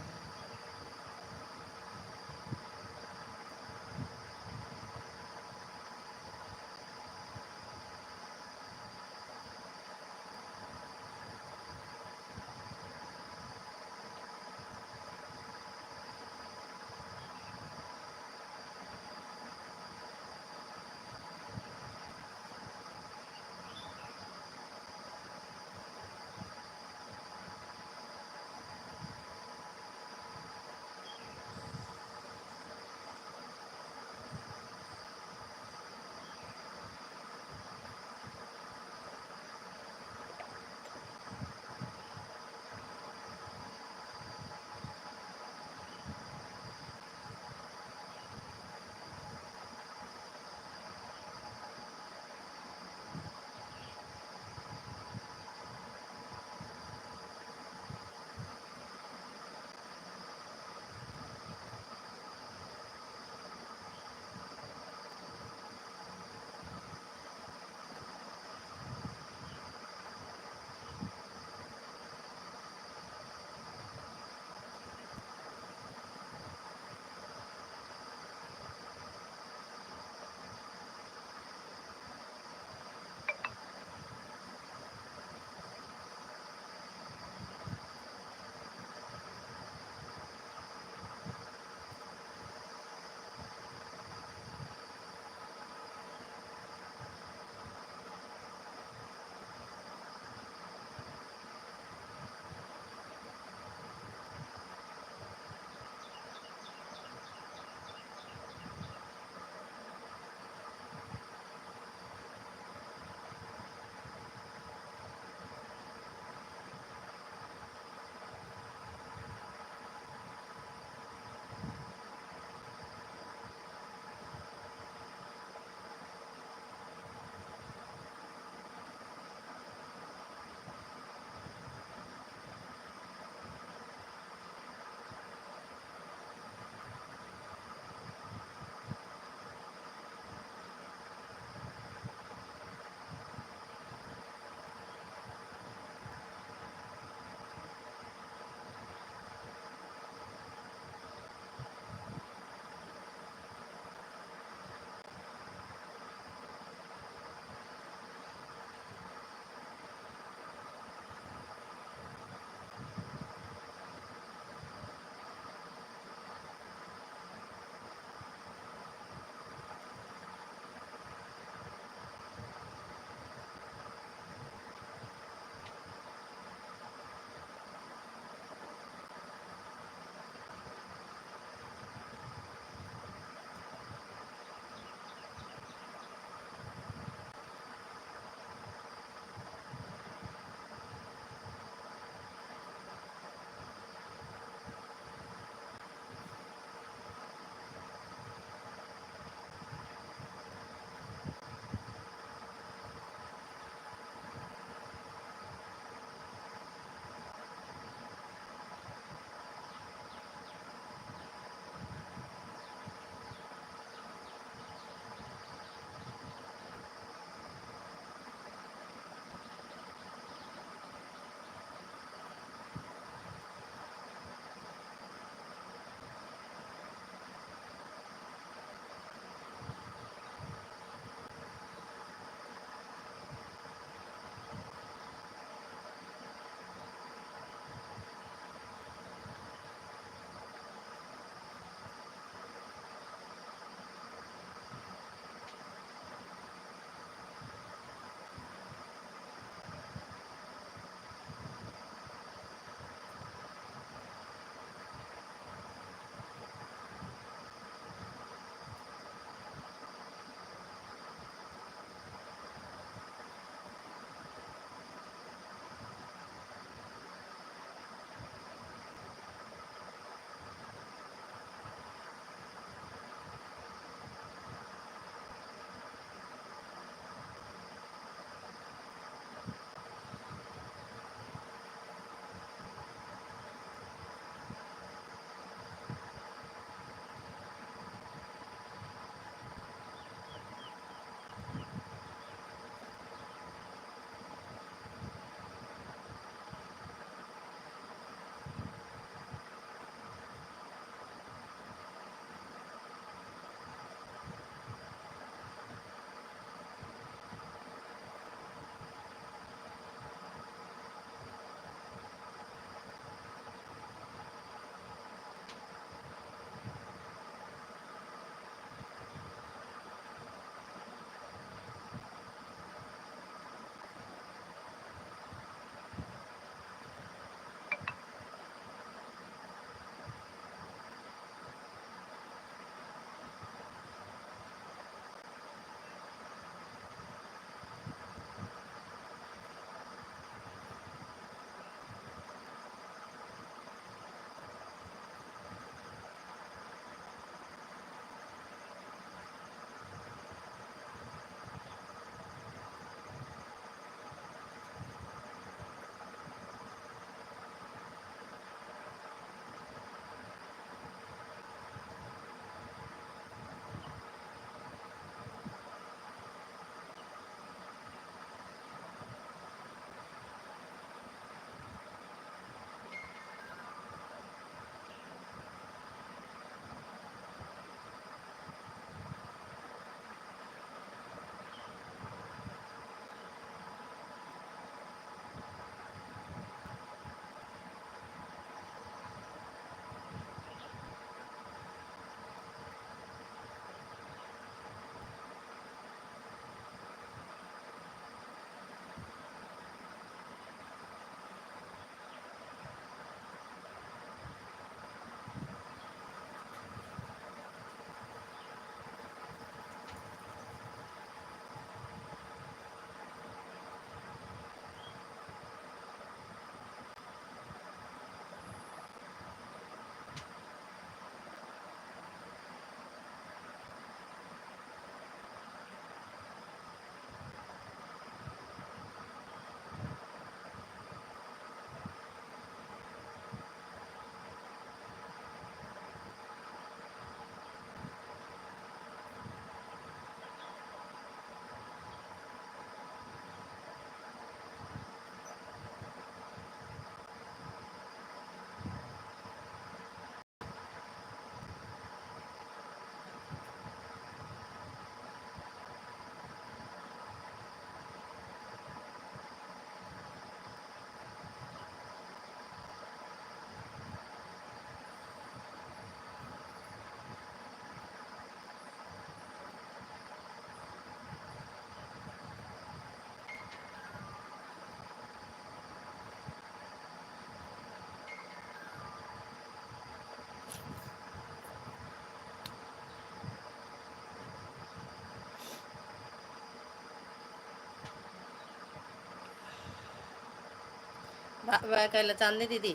बाय बाय कहला चांदनी दीदी।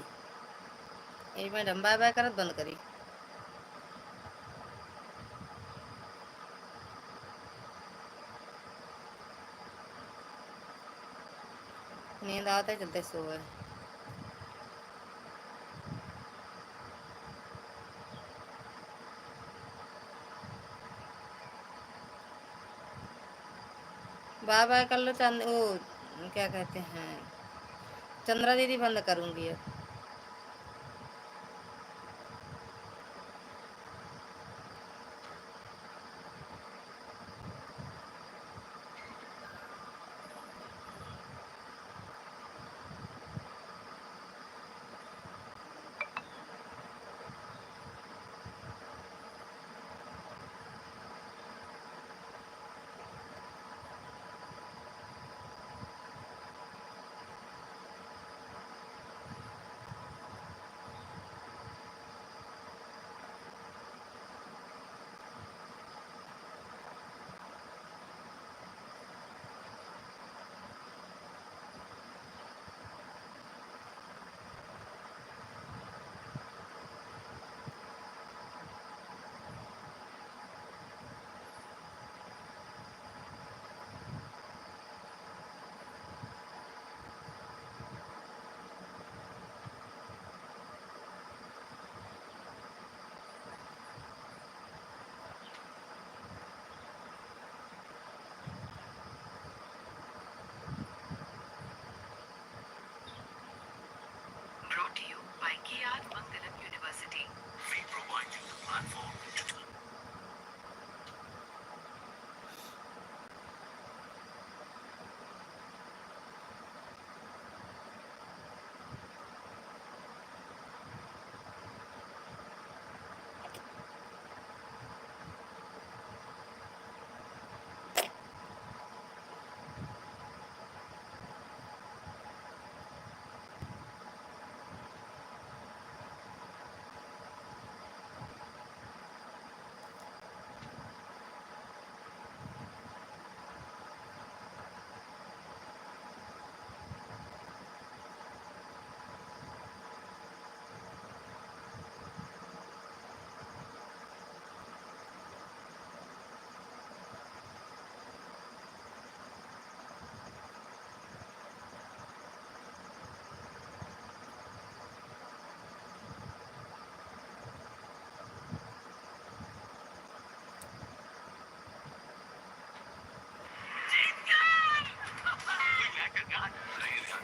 ए मैडम बाय बाय करत बंद करी। नींद आता है चलते सोए। बाय बाय कर लो चांद वो क्या कहते हैं, चंद्रा दीदी बंद करूंगी अब। Brought to you by Kiat Mangalam University. We provide you the platform to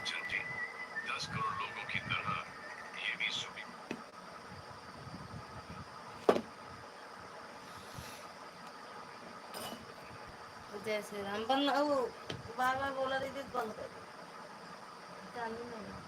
चलते 10 करोड़ लोगों की तरह ये भी सुबह जय श्री राम। बंद वो बार बार बोला दीदी बंद कर दो। चांदनी नहीं।